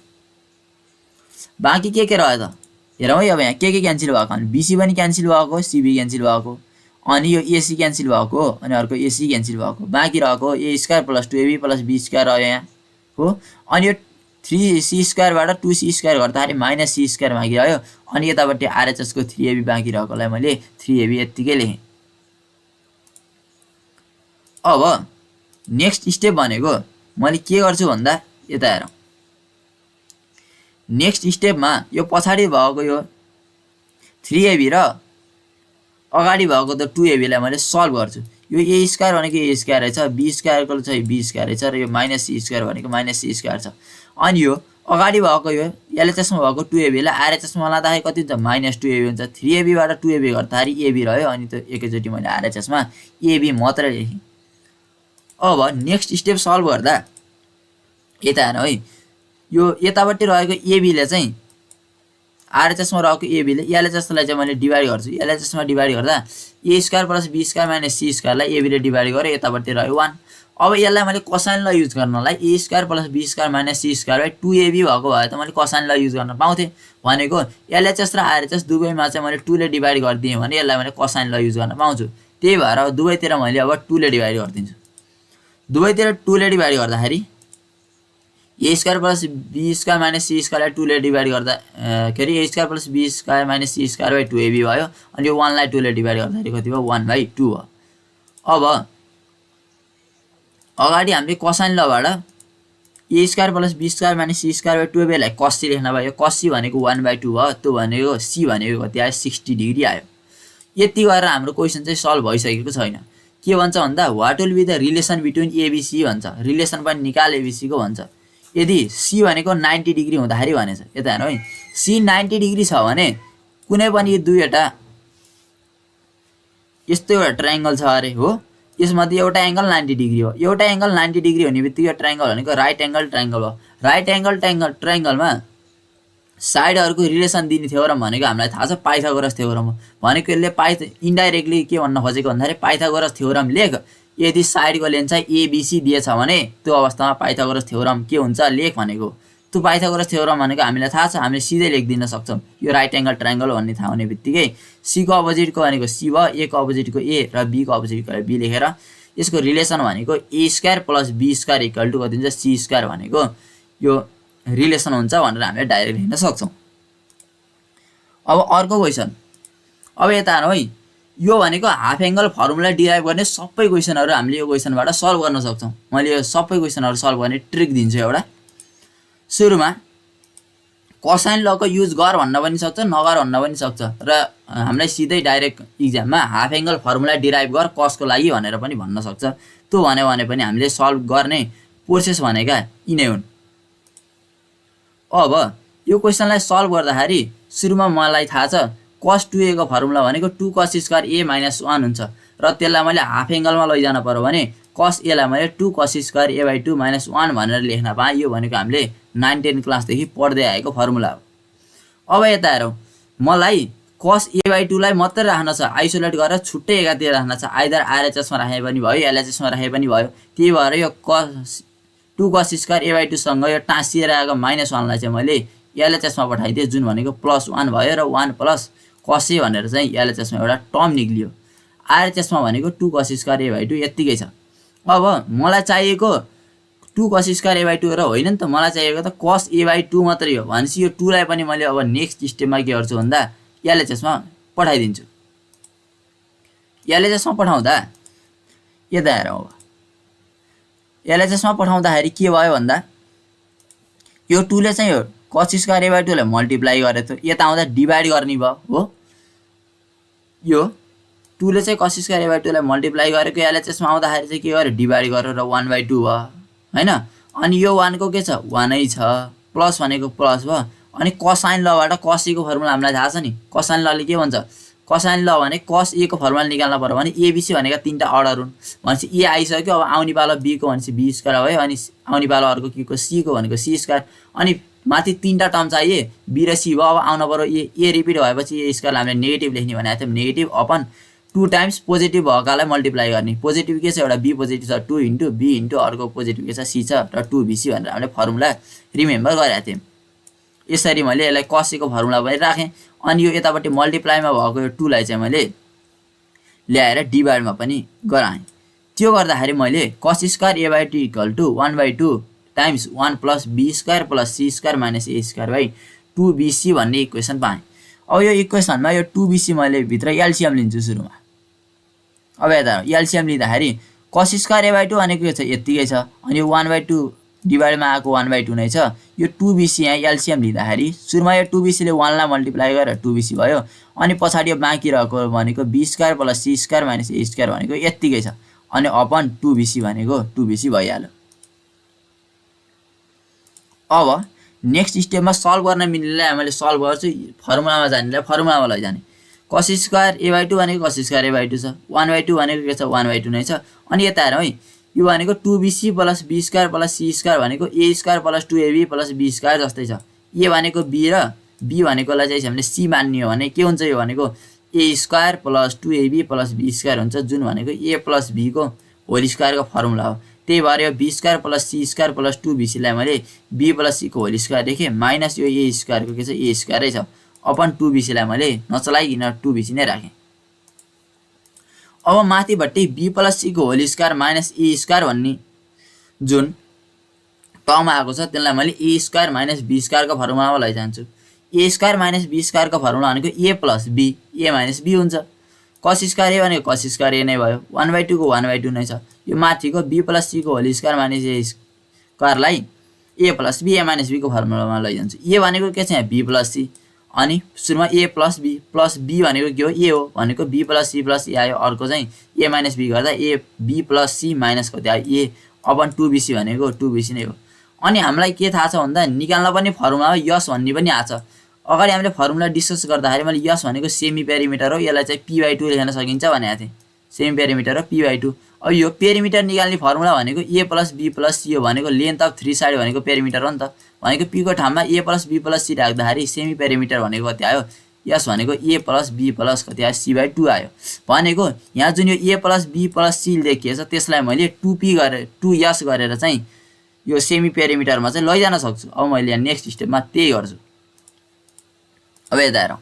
S1: बाँकी के रह्यो त हेरौँ है। अब यहाँ के क्यान्सल भएको, अनि बीसी पनि क्यान्सल भएको, सीबी क्यान्सल भएको, अनि यो एसी क्यान्सल भएको, अनि अर्को एसी क्यान्सल भएको, बाँकी रहेको A square plus 2ab plus be square रह्यो यहाँ हो, अनि यो 3c स्क्वायरबाट 2c स्क्वायर गर्दाखेरि माइनस सी स्क्वायर बाँकी रह्यो, अनि यतापट्टि आरएचएसको 3ab बाँकी रहेकोलाई मैले 3ab यत्तिकै लेखेँ। अब नेक्स्ट स्टेप भनेको मैले के गर्छु भन्दा यता हेरौँ, नेक्स्ट स्टेपमा यो पछाडि भएको यो 3ab र अगाडि भएको त 2ab लाई मैले सल्भ गर्छु। यो ए स्क्वायर भनेको ए स्क्वायर रहेछ, बी स्क्वायरको चाहिँ बी स्क्वायर रहेछ, र यो माइनस सी स्क्वायर भनेको माइनस सी स्क्वायर छ। अनि यो अगाडि भएको यो एलएचएसमा भएको 2ab लाई आरएचएसमा लाँदाखेरि कति हुन्छ, माइनस 2ab हुन्छ। 3ab बाट 2ab गर्दाखेरि एबी रह्यो, अनि त्यो एकैचोटि मैले आरएचएसमा एबी मात्रै लेखेँ। अब नेक्स्ट स्टेप सल्भ गर्दा यता हेर्नु है, यो यतापट्टि रहेको एबीले चाहिँ आरएचएसमा रहेको एबीले एलएचएसलाई चाहिँ मैले डिभाइड गर्छु। एलएचएसमा डिभाइड गर्दा A square plus be square minus C स्क्वायरलाई एबीले डिभाइड गरेँ, यतापट्टि रह्यो 1। अब यसलाई मैले कोसाइन ल युज गर्नलाई A square plus be square minus C square 2ab भएको भए त मैले कोसाइन ल युज गर्न पाउँथेँ। भनेको एलएचएस र आरएचएस दुवैमा चाहिँ मैले 2 ले डिभाइड गरिदिएँ भने यसलाई मैले कोसाइन ल युज गर्न पाउँछु। त्यही भएर अब दुवैतिर मैले अब 2 ले डिभाइड गरिदिन्छु। दुवैतिर 2 ले डिभाइड गर्दाखेरि A square plus be square minus C स्क्वायरलाई 2 ले डिभाइड गर्दा के अरे A square plus be square minus C square 2ab भयो, अनि यो 1 लाई 2 ले डिभाइड गर्दाखेरि कति भयो, 1/2 भयो। अब अगाडि हामीले कोसाइन लबाट A square plus be square minus C square 2ab लाई कसी लेख्न भयो। कसी भनेको 1/2 भयो, त्यो भनेको सी भनेको कति आयो, 60 डिग्री आयो। यति गरेर हाम्रो क्वेसन चाहिँ सल्भ भइसकेको छैन। के भन्छ भन्दा what will be the relation between ABC भन्छ, रिलेसन पनि निकाल एबीसी को भन्छ। यदि सी भनेको 90 डिग्री हुँदाखेरि भनेछ, यता हेर्नु है, सी 90 डिग्री छ भने कुनै पनि दुईवटा यस्तो एउटा ट्रायंगल छ अरे हो, यसमध्ये एउटा एंगल 90 डिग्री हो। एउटा एंगल 90 डिग्री हुने बित्तिकै ट्रायंगल भनेको राइट एंगल ट्रायंगल हो। राइट एंगल ट्रायंगलमा साइडहरूको रिलेसन दिने थ्योरम भनेको हामीलाई थाहा छ पाइथागोरस थ्योरम हो भनेको यसले इन्डाइरेक्टली के भन्न खोजेको भन्दाखेरि पाइथागोरस थ्योरम लेख यदि साइडको लेन्थ चाहिँ एबिसी दिएछ भने त्यो अवस्थामा पाइथागोरस थ्योरम के हुन्छ लेख भनेको त्यो पाइथागोरस थ्योरम भनेको हामीलाई थाहा छ हामीले सिधै लेखिदिन सक्छौँ यो राइट एङ्गल ट्रायङ्गल भन्ने थाहा हुने बित्तिकै सीको अपोजिटको भनेको सी भयो ए को अपोजिटको ए र बीको अपोजिटको बी लेखेर यसको रिलेसन भनेको ए square plus be square equal to कति हुन्छ सी स्क्वायर भनेको यो रिलेसन हुन्छ भनेर हामीले डाइरेक्ट लेख्न सक्छौँ। अब अर्को क्वेसन अब यता हेरौँ है यो भनेको हाफ एङ्गल फर्मुला डिराइभ गर्ने सबै क्वेसनहरू हामीले यो क्वेसनबाट सल्भ गर्न सक्छौँ। मैले यो सबै क्वेसनहरू सल्भ गर्ने ट्रिक दिन्छु एउटा। सुरुमा कोसाइन लको युज गर भन्न पनि सक्छ नगर भन्न पनि सक्छ र हामीलाई सिधै डाइरेक्ट इक्जाममा हाफ एङ्गल फर्मुला डिराइभ गर कसको लागि भनेर पनि भन्न सक्छ। त्यो भन्यो भने पनि हामीले सल्भ गर्ने प्रोसेस भनेका यिनै हुन्। अब यो क्वेसनलाई सल्भ गर्दाखेरि सुरुमा मलाई थाहा छ cos 2a को फर्मुला भनेको 2 cos स्क्वायर a माइनस 1 हुन्छ र त्यसलाई मैले हाफ एङ्गलमा लैजान पर्यो भने cos a लाई मैले 2 cos स्क्वायर a/2 माइनस 1 भनेर लेख्न पाएँ। यो भनेको हामीले 9-10 क्लासदेखि पढ्दै आएको फर्मुला हो। अब यता हेरौँ मलाई cos a/2 लाई मात्रै राख्न छ आइसोलेट गरेर छुट्टै एकातिर राख्न छ आइदर आरएचएसमा राखे पनि भयो एलएचएसमा राखे पनि भयो। त्यही भएर यो cos 2 cos स्क्वायर a/2 सँग यो टाँसिएर आएको -1 लाई चाहिँ मैले एलएचएसमा पठाइदिएँ जुन भनेको +1 भयो र 1 प्लस cos a भनेर चाहिँ एलएचएसमा एउटा टर्म निक्लियो। आरएचएसमा भनेको 2 cos स्क्वायर a/2 यतिकै छ। अब मलाई चाहिएको 2 cos स्क्वायर a/2 र होइन नि त मलाई चाहिएको त cos a/2 मात्रै हो भनेपछि यो 2 लाई पनि मैले अब नेक्स्ट स्टेपमा के गर्छु भन्दा एलएचएसमा पठाइदिन्छु। एलएचएसमा पठाउँदा यता हेरौँ अब एलएचएसमा पठाउँदाखेरि के भयो भन्दा यो 2 ले चाहिँ यो cos स्क्वायर a/2 लाई मल्टिप्लाई गरेको थियो यता आउँदा डिभाइड गर्ने भयो हो। यो 2 ले चाहिँ cos स्क्वायर a/2 लाई मल्टिप्लाई गरेको एलएचएसमा आउँदाखेरि चाहिँ के गर्यो डिभाइड गरेर 1/2 भयो हैन। अनि यो 1 को के छ 1 नै छ प्लस भनेको प्लस भयो। अनि कोसाइन लबाट cos a को फर्मुला हामीलाई थाहा छ नि कोसाइन लले के भन्छ कोसाइन ल भने cos a को फर्मुला निकाल्न पर्यो भने एबीसी भनेका तीनटा अर्डर हुन् भनेपछि ए आइसक्यो। अब आउने पालो बी को भनेपछि बी स्क्वायर भयो अनि आउने पालो अर्को के को सी को भनेको सी स्क्वायर अनि माथि तीनटा टर्म चाहिए बी र सी भयो। अब आउन पर्यो ए रिपिट भएपछि ए स्क्वायर हामीले नेगेटिभ लेख्ने भनेको थियौँ नेगेटिभ अपन 2 टाइम्स पोजिटिभ भएकालाई मल्टिप्लाई गर्ने पोजिटिभ के छ एउटा बी पोजिटिभ छ 2 इन्टु बी इन्टु अर्को पोजिटिभ के छ सी छ र 2bc भनेर हामीले फर्मुला रिमेम्बर गरेका थियौँ। यसरी मैले यसलाई cos a को फर्मुला पनि राखेँ। अनि यो यतापट्टि मल्टिप्लाईमा भएको यो 2 लाई चाहिँ मैले ल्याएर डिभाइडमा पनि गराएँ। त्यो गर्दाखेरि मैले cos square a/2 equal to 1/2 times 1 plus be square plus C square minus A square by 2bc भन्ने इक्वेसन पाएँ। अब यो इक्वेसनमा यो 2bc मैले भित्र एलसिएम लिन्छु सुरुमा। अब यता एलसिएम लिँदाखेरि cos स्क्वायर a/2 भनेको के छ यतिकै छ अनि यो 1/2 डिभाइडमा आएको 1/2 नै छ। यो 2bc यहाँ एलसिएम लिँदाखेरि सुरुमा यो 2bc ले 1 लाई मल्टिप्लाई गरेर 2bc भयो अनि पछाडि यो बाँकी रहेको भनेको B square plus C square minus ए स्क्वायर भनेको यतिकै छ अनि अपन 2bc भनेको 2bc भइहाल्यो। अब नेक्स्ट स्टेपमा सल्भ गर्न मिल्नेलाई मैले सल्भ गर्छु फर्मुलामा जानेलाई फर्मुलामा लैजाने cos स्क्वायर a/2 भनेको cos स्क्वायर a/2 छ 1/2 भनेको के छ 1/2 नै छ। अनि यता हेरौँ है यो भनेको 2bc plus be square plus C square भनेको ए square plus 2ab plus be square जस्तै छ। ए भनेको बी र बी भनेकोलाई चाहिँ हामीले सी मान्ने हो भने के हुन्छ यो भनेको ए square plus 2ab plus be square हुन्छ जुन भनेको ए प्लस बी को होल स्क्वायरको फर्मुला हो। त्यही भएर यो b square plus C square plus 2bc लाई मैले बी प्लस सी को होल स्क्वायर लेखेँ माइनस यो ए स्क्वायरको के छ ए स्क्वायरै छ अपन 2bc लाई मैले नचलाइकन 2bc नै राखेँ। अब माथिपट्टि बी प्लस सी को होल स्क्वायर माइनस ए स्क्वायर भन्ने जुन टर्म आएको छ त्यसलाई मैले ए स्क्वायर माइनस बी स्क्वायरको फर्मुलामा लैजान्छु। ए स्क्वायर माइनस बी स्क्वायरको फर्मुला भनेको ए plus b a minus b हुन्छ। cos स्क्वायर ए भनेको cos स्क्वायर ए नै भयो 1/2 को 1/2 नै छ। यो माथिको बी प्लस सी को होल स्क्वायर माइनस ए स्क्वायरलाई a plus b a minus be को फर्मुलामा लैजान्छु। ए भनेको के छ यहाँ बी प्लस सी अनि सुरुमा ए प्लस बी भनेको के हो ए हो भनेको B plus C plus A आयो अर्को चाहिँ ए माइनस बी गर्दा A B plus C minus कति आयो ए अपन 2bc भनेको 2bc नै हो। अनि हामीलाई के थाहा छ भन्दा निकाल्न पनि फर्मुला हो यस भन्ने पनि आछ। अगाडि हामीले फर्मुला डिस्कस गर्दाखेरि मैले यस भनेको सेमी पेरिमिटर हो यसलाई चाहिँ p/2 लेख्न सकिन्छ भनेको थिएँ सेमी पेरिमिटर र p/2। अब यो पेरिमिटर निकाल्ने फर्मुला भनेको a + b + c हो भनेको लेन्थ अफ 3 साइड भनेको पेरिमिटर हो नि त। भनेको p को ठाउँमा a + b + c राख्दाखेरि सेमी पेरिमिटर भनेको कति आयो, यस भनेको a + b + कति आयो c/2 आयो। भनेको यहाँ जुन यो a + b + c लेखिएको छ त्यसलाई मैले 2p गरेर 2s गरेर चाहिँ यो सेमी पेरिमिटरमा चाहिँ लैजान सक्छु। अब मैले यहाँ नेक्स्ट स्टेपमा त्यही गर्छु। अब यता हेरौँ,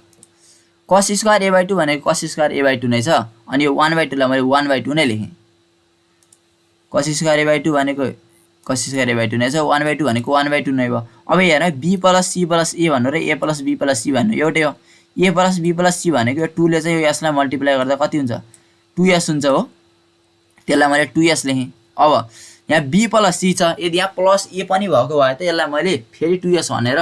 S1: cos स्क्वायर a/2 भनेको cos स्क्वायर a/2 नै छ, अनि यो 1/2 लाई मैले 1/2 नै लेखेँ। cos स्क्वायर a/2 भनेको cos स्क्वायर a/2 नै छ, 1/2 भनेको 1/2 नै भयो। अब हेर b + c + a भन्नु र a + b + c भन्नु एउटै हो। a + b + c भनेको यो 2 ले चाहिँ यो यसलाई मल्टिप्लाई गर्दा कति हुन्छ, 2s हुन्छ हो, त्यसलाई मैले 2s लेखेँ। अब यहाँ b + c छ, यदि यहाँ प्लस a पनि भएको भए त यसलाई मैले फेरि 2s भनेर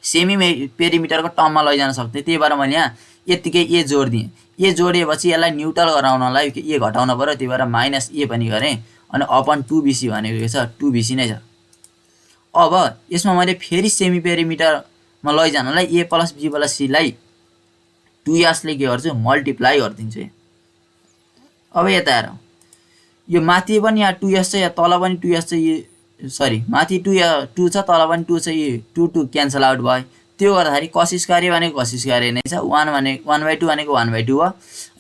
S1: सेमी पेरिमिटरको टर्ममा लैजान सक्थेँ। त्यही भएर मैले यहाँ यतिकै a जोड दिएँ। a जोडिएपछि यसलाई न्युट्रल गराउनलाई a घटाउन पर्यो, त्यही भएर -a पनि गरेँ, अनि अपन 2bc भनेको के छ, 2bc नै छ। अब यसमा मैले फेरि सेमी पेरिमिटरमा लैजानलाई a + b + c लाई 2s ले के गर्छु, मल्टिप्लाई गरिदिन्छु। अब यता हेरौँ, यो माथि पनि यहाँ 2s छ, यहाँ तल पनि 2s छ, यो सरी माथि 2 छ तल पनि 2 छ, यो 2 क्यान्सल आउट भयो। त्यो गर्दाखेरि cos स्क्वायर भनेको cos स्क्वायर नै छ, 1/2 भनेको 1/2 हो।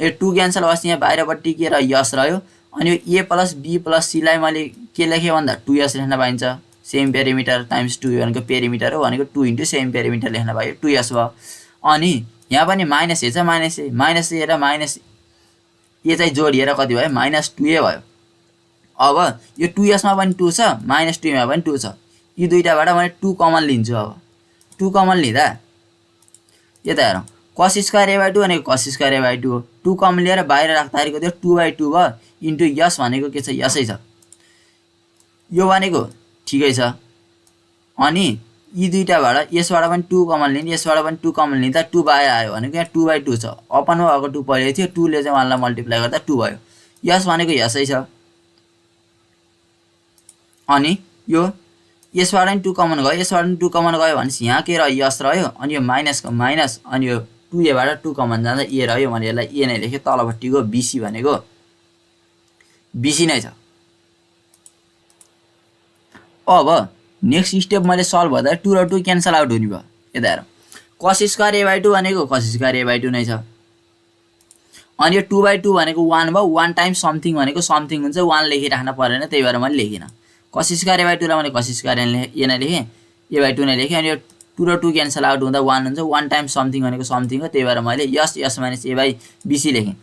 S1: यो 2 क्यान्सल भएपछि यहाँ बाहिरपट्टि के र यस रह्यो, अनि यो a + b + c लाई मैले के लेखेँ भन्दा 2s लेख्न पाइन्छ। सेमी पेरिमिटर टाइम्स 2 भनेको पेरिमिटर हो, भनेको 2 × सेमी पेरिमिटर लेख्न पाइयो, 2s भयो। अनि यहाँ पनि -a छ, -a र -a चाहिँ जोडिएर कति भयो, -2a भयो। अब यो 2s मा पनि 2 छ, -2 मा पनि 2 छ, यी दुईटाबाट मैले 2 कमन लिन्छु। अब 2 कमन लिँदा यता हेरौँ, cos स्क्वायर a/2 भनेको cos स्क्वायर a/2 हो, 2 कमन लिएर बाहिर राख्दाखेरि कति हो, 2/2 भयो, इन्टु यस भनेको के छ, यसै छ, यो भनेको ठिकै छ। अनि यी दुईटाबाट यसबाट पनि 2 कमन लिने, यसबाट पनि 2 कमन लिँदा 2 बाहिर आयो भनेको यहाँ 2/2 छ, अपनमा भएको 2 पहिले थियो, 2 ले चाहिँ 1 लाई मल्टिप्लाई गर्दा 2 भयो, यस भनेको यसै छ। अनि यो यसबाट पनि 2 कमन गयो, यसबाट पनि 2 कमन गयो भनेपछि यहाँ के रह्यो, यस रह्यो, अनि यो माइनसको माइनस, अनि यो 2a बाट 2 कमन जाँदा a रह्यो, मैले यसलाई a नै लेखेँ। तलपट्टिको bc भनेको bc नै छ। अब नेक्स्ट स्टेप मैले सल्भ गर्दा 2 र 2 क्यान्सल आउट हुने भयो। यता हेर, cos स्क्वायर a/2 भनेको cos स्क्वायर a/2 नै छ, अनि यो 2/2 भनेको 1 भयो, 1 टाइम्स समथिङ भनेको समथिङ हुन्छ, 1 लेखिराख्न परेन, त्यही भएर मैले लेखिनँ। cos स्क्वायर a/2 लाई मैले cos स्क्वायर a नै लेखेँ, a/2 नै लेखेँ, अनि यो 2 र 2 क्यान्सल आउट हुँदा 1 हुन्छ, 1 टाइम्स समथिङ भनेको समथिङ हो, त्यही भएर मैले s a/bc लेखेँ।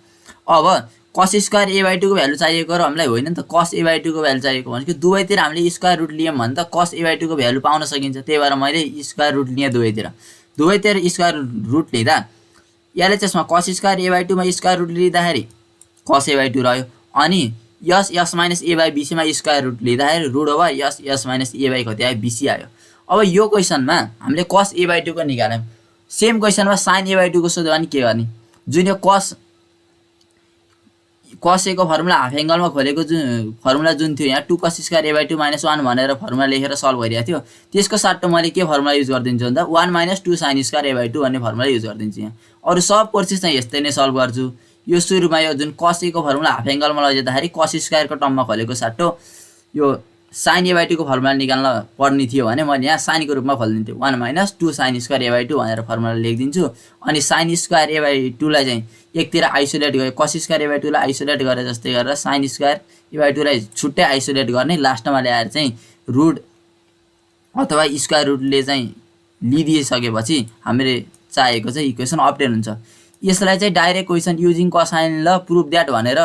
S1: अब cos स्क्वायर a/2 को भ्यालु चाहिएको र हामीलाई होइन नि त, cos a/2 को भ्यालु चाहिएको भनेको दुवैतिर हामीले स्क्वायर रुट लियौँ भने त cos a/2 को भ्यालु पाउन सकिन्छ, त्यही भएर मैले स्क्वायर रुट लिएँ दुवैतिर स्क्वायर रुट लिँदा यसले चाहिँ cos स्क्वायर a/2 मा स्क्वायर रुट लिँदाखेरि cos a/2 रह्यो, अनि s a/bc मा स्क्वायर रुट लिँदाखेरि रुट ओभर s a/ कति आयो, bc आयो। अब यो क्वेसनमा हामीले cos a/2 को निकाल्यौँ, सेम क्वेसनमा sin a/2 को सोध्यो भने के गर्ने, जुन यो cos a को फर्मुला हाफ एंगलमा खोलेको जुन फर्मुला जुन थियो यहाँ 2 cos स्क्वायर a/2 - 1 भनेर फर्मुला लेखेर सल्भ गरिएको थियो, त्यसको सट्टो मैले के फर्मुला युज गरिदिन्छु भन्दा 1 - 2 sin स्क्वायर a/2 भन्ने फर्मुला युज गरिदिन्छु। यहाँ अरु सब प्रोसेस चाहिँ यस्तै नै सल्भ गर्छु। यो सुरुमा यो जुन cos a को फर्मुला हाफ एंगलमा लैजाँदाखेरि cos स्क्वायर को टर्ममा खोलेको सट्टो यो sin a/2 को फर्मुला निकाल्न पर्ने थियो भने मैले यहाँ sin को रूपमा खोल्दिन्थे, 1 - 2 sin स्क्वायर a/2 भनेर फर्मुला लेखिदिन्छु। अनि sin स्क्वायर a/2 लाई चाहिँ एकतिर आइसोलेट गरे, cos स्क्वायर a/2 लाई आइसोलेट गरे जस्तै गरेर sin स्क्वायर a/2 लाई छुट्टै आइसोलेट गर्ने, लास्टमा ल्याएर चाहिँ रुट अथवा स्क्वायर रुटले चाहिँ लिदिसकेपछि हामीले चाहेको चाहिँ इक्वेसन अपडेट हुन्छ। यसलाई चाहिँ डाइरेक्ट क्वेसन युजिङ कोसाइन ल प्रुफ दैट भनेर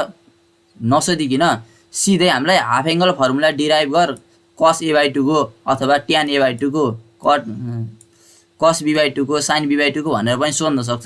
S1: नसोधिकिन सिधै हामीलाई हाफ एंगल फर्मुला डिराइभ गर cos a/2 को अथवा tan a/2 को cos b/2 को sin b/2 को भनेर पनि सोध्न सक्छ।